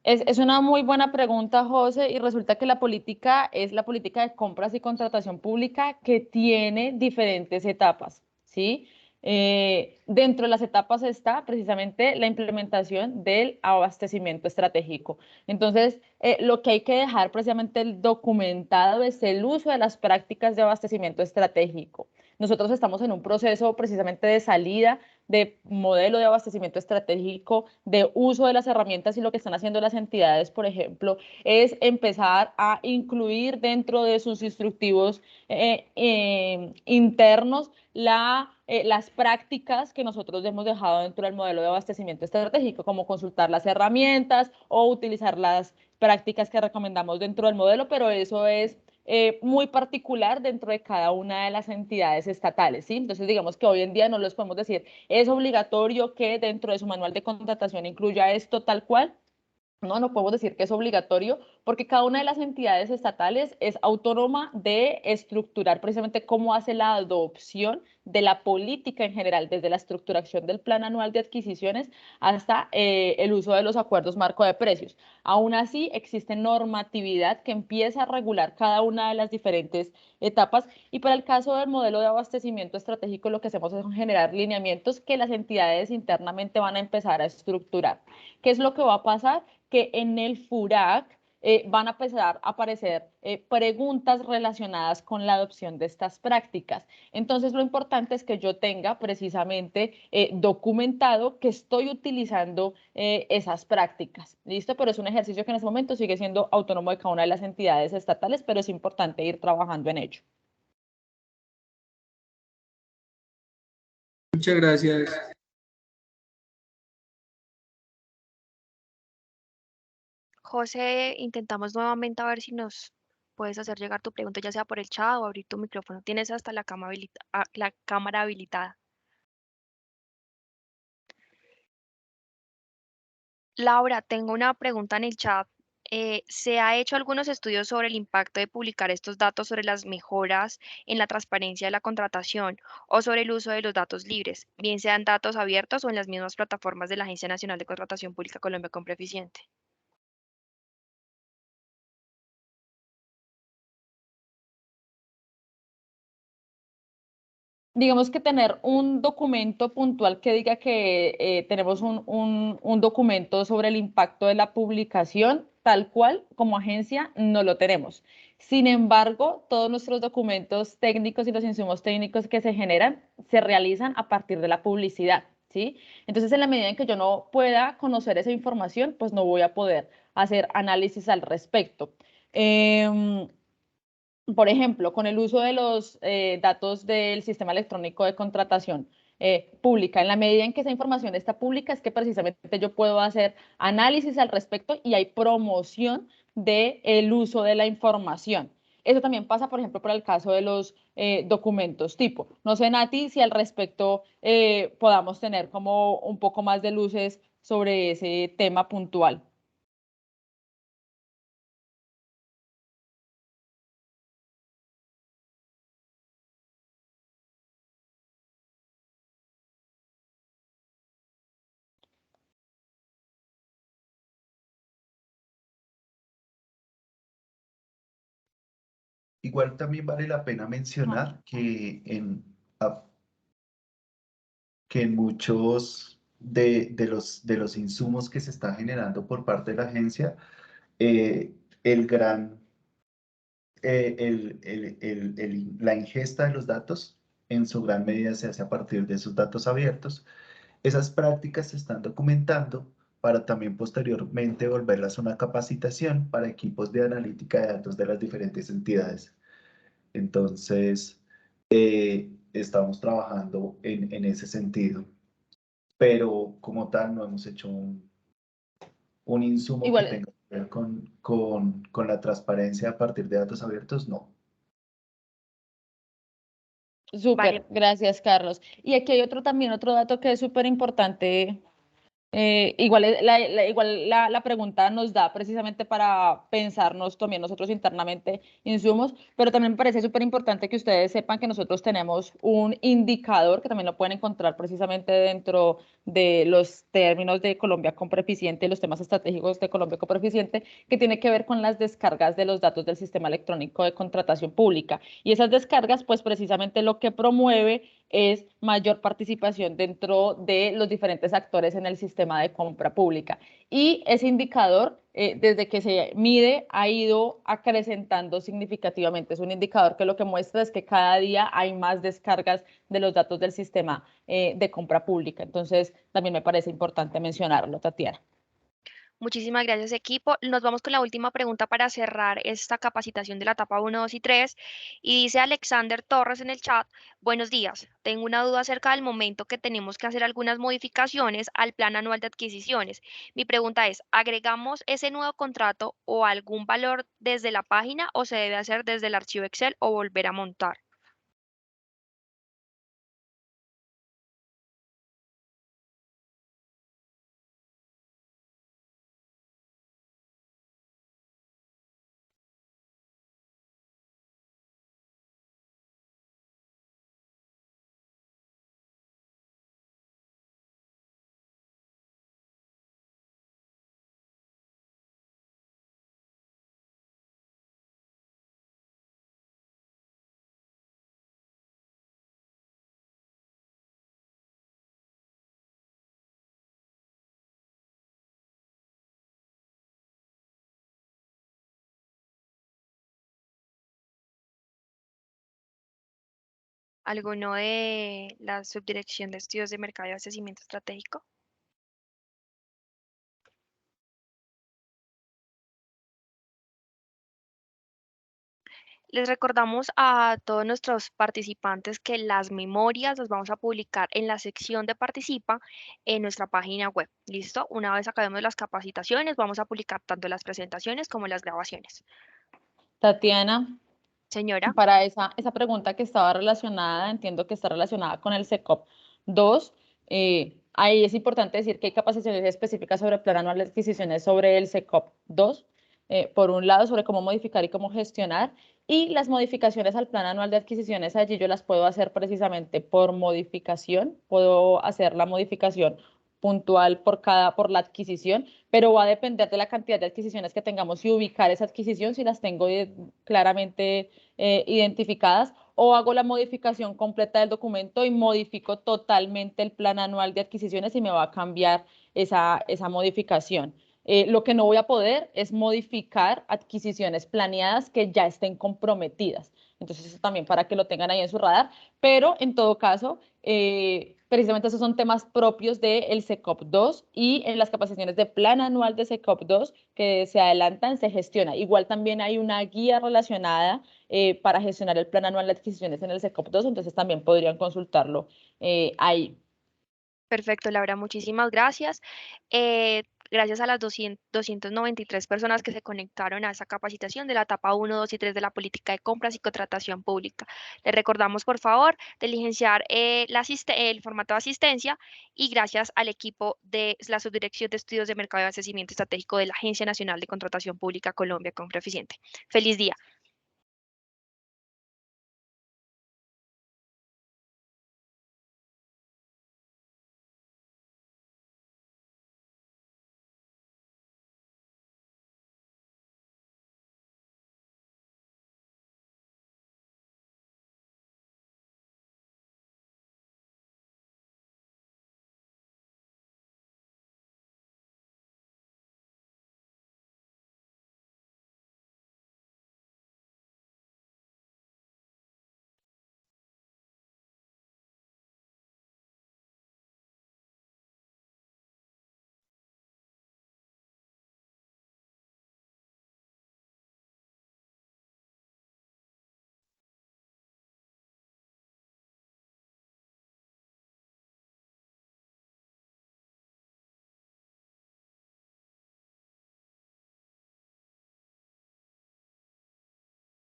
Es una muy buena pregunta, José, y resulta que la política es la política de compras y contratación pública que tiene diferentes etapas, ¿sí? Dentro de las etapas está precisamente la implementación del abastecimiento estratégico. Entonces, lo que hay que dejar precisamente documentado es el uso de las prácticas de abastecimiento estratégico. Nosotros estamos en un proceso precisamente de salida de modelo de abastecimiento estratégico, de uso de las herramientas, y lo que están haciendo las entidades, por ejemplo, es empezar a incluir dentro de sus instructivos internos las prácticas que nosotros hemos dejado dentro del modelo de abastecimiento estratégico, como consultar las herramientas o utilizar las prácticas que recomendamos dentro del modelo, pero eso es muy particular dentro de cada una de las entidades estatales, ¿sí? Entonces, digamos que hoy en día no les podemos decir, es obligatorio que dentro de su manual de contratación incluya esto tal cual. No podemos decir que es obligatorio porque cada una de las entidades estatales es autónoma de estructurar precisamente cómo hace la adopción de la política en general, desde la estructuración del plan anual de adquisiciones hasta el uso de los acuerdos marco de precios. Aún así, existe normatividad que empieza a regular cada una de las diferentes etapas y para el caso del modelo de abastecimiento estratégico lo que hacemos es generar lineamientos que las entidades internamente van a empezar a estructurar. ¿Qué es lo que va a pasar? Que en el FURAC van a empezar a aparecer preguntas relacionadas con la adopción de estas prácticas. Entonces, lo importante es que yo tenga precisamente documentado que estoy utilizando esas prácticas. ¿Listo? Pero es un ejercicio que en este momento sigue siendo autónomo de cada una de las entidades estatales, pero es importante ir trabajando en ello. Muchas gracias. José, intentamos nuevamente a ver si nos puedes hacer llegar tu pregunta, ya sea por el chat o abrir tu micrófono. Tienes hasta la cámara habilitada. Laura, tengo una pregunta en el chat. ¿Se ha hecho algunos estudios sobre el impacto de publicar estos datos sobre las mejoras en la transparencia de la contratación o sobre el uso de los datos libres, bien sean datos abiertos o en las mismas plataformas de la Agencia Nacional de Contratación Pública Colombia Compra Eficiente? Digamos que tener un documento puntual que diga que tenemos un documento sobre el impacto de la publicación, tal cual como agencia no lo tenemos. Sin embargo, todos nuestros documentos técnicos y los insumos técnicos que se generan se realizan a partir de la publicidad, ¿sí? Entonces, en la medida en que yo no pueda conocer esa información, pues no voy a poder hacer análisis al respecto. Por ejemplo, con el uso de los datos del sistema electrónico de contratación pública, en la medida en que esa información está pública, es que precisamente yo puedo hacer análisis al respecto y hay promoción del uso de la información. Eso también pasa, por ejemplo, para el caso de los documentos tipo. No sé, Nati, si al respecto podamos tener como un poco más de luces sobre ese tema puntual. Igual también vale la pena mencionar que en muchos de los insumos que se están generando por parte de la agencia, el gran, la ingesta de los datos en su gran medida se hace a partir de esos datos abiertos. Esas prácticas se están documentando para también posteriormente volverlas una capacitación para equipos de analítica de datos de las diferentes entidades. Entonces, estamos trabajando en ese sentido, pero como tal no hemos hecho un insumo que tenga que ver con la transparencia a partir de datos abiertos, no. Súper, gracias, Carlos. Y aquí hay también otro dato que es súper importante. Igual la pregunta nos da precisamente para pensarnos también nosotros internamente insumos, pero también me parece súper importante que ustedes sepan que nosotros tenemos un indicador que también lo pueden encontrar precisamente dentro de los términos de Colombia Compra Eficiente y los temas estratégicos de Colombia Compra Eficiente, que tiene que ver con las descargas de los datos del sistema electrónico de contratación pública. Y esas descargas, pues precisamente lo que promueve es mayor participación dentro de los diferentes actores en el sistema de compra pública. Y ese indicador, desde que se mide, ha ido acrecentando significativamente. Es un indicador que lo que muestra es que cada día hay más descargas de los datos del sistema de compra pública. Entonces, también me parece importante mencionarlo, Tatiana. Muchísimas gracias, equipo. Nos vamos con la última pregunta para cerrar esta capacitación de la etapa 1, 2 y 3. Y dice Alexander Torres en el chat: buenos días, tengo una duda acerca del momento que tenemos que hacer algunas modificaciones al plan anual de adquisiciones. Mi pregunta es, ¿agregamos ese nuevo contrato o algún valor desde la página o se debe hacer desde el archivo Excel o volver a montar? ¿Alguno de la Subdirección de Estudios de Mercado y Abastecimiento Estratégico? Les recordamos a todos nuestros participantes que las memorias las vamos a publicar en la sección de Participa en nuestra página web. ¿Listo? Una vez acabemos las capacitaciones, vamos a publicar tanto las presentaciones como las grabaciones. Tatiana, Señora. para esa pregunta que estaba relacionada, entiendo que está relacionada con el SECOP 2. Ahí es importante decir que hay capacitaciones específicas sobre el plan anual de adquisiciones sobre el SECOP 2. Por un lado, sobre cómo modificar y cómo gestionar, y las modificaciones al plan anual de adquisiciones, allí yo las puedo hacer precisamente por modificación, puedo hacer la modificación puntual por la adquisición, pero va a depender de la cantidad de adquisiciones que tengamos y ubicar esa adquisición si las tengo claramente identificadas, o hago la modificación completa del documento y modifico totalmente el plan anual de adquisiciones y me va a cambiar esa modificación. Lo que no voy a poder es modificar adquisiciones planeadas que ya estén comprometidas. Entonces, eso también para que lo tengan ahí en su radar, pero en todo caso, precisamente esos son temas propios del SECOP 2 y en las capacitaciones de plan anual de SECOP 2 que se adelantan, se gestiona. Igual también hay una guía relacionada para gestionar el plan anual de adquisiciones en el SECOP 2, entonces también podrían consultarlo ahí. Perfecto, Laura, muchísimas gracias. Gracias a las 293 personas que se conectaron a esta capacitación de la etapa 1, 2 y 3 de la política de compras y contratación pública. Les recordamos, por favor, diligenciar el formato de asistencia, y gracias al equipo de la Subdirección de Estudios de Mercado y Abastecimiento Estratégico de la Agencia Nacional de Contratación Pública Colombia, Comproeficiente. Feliz día.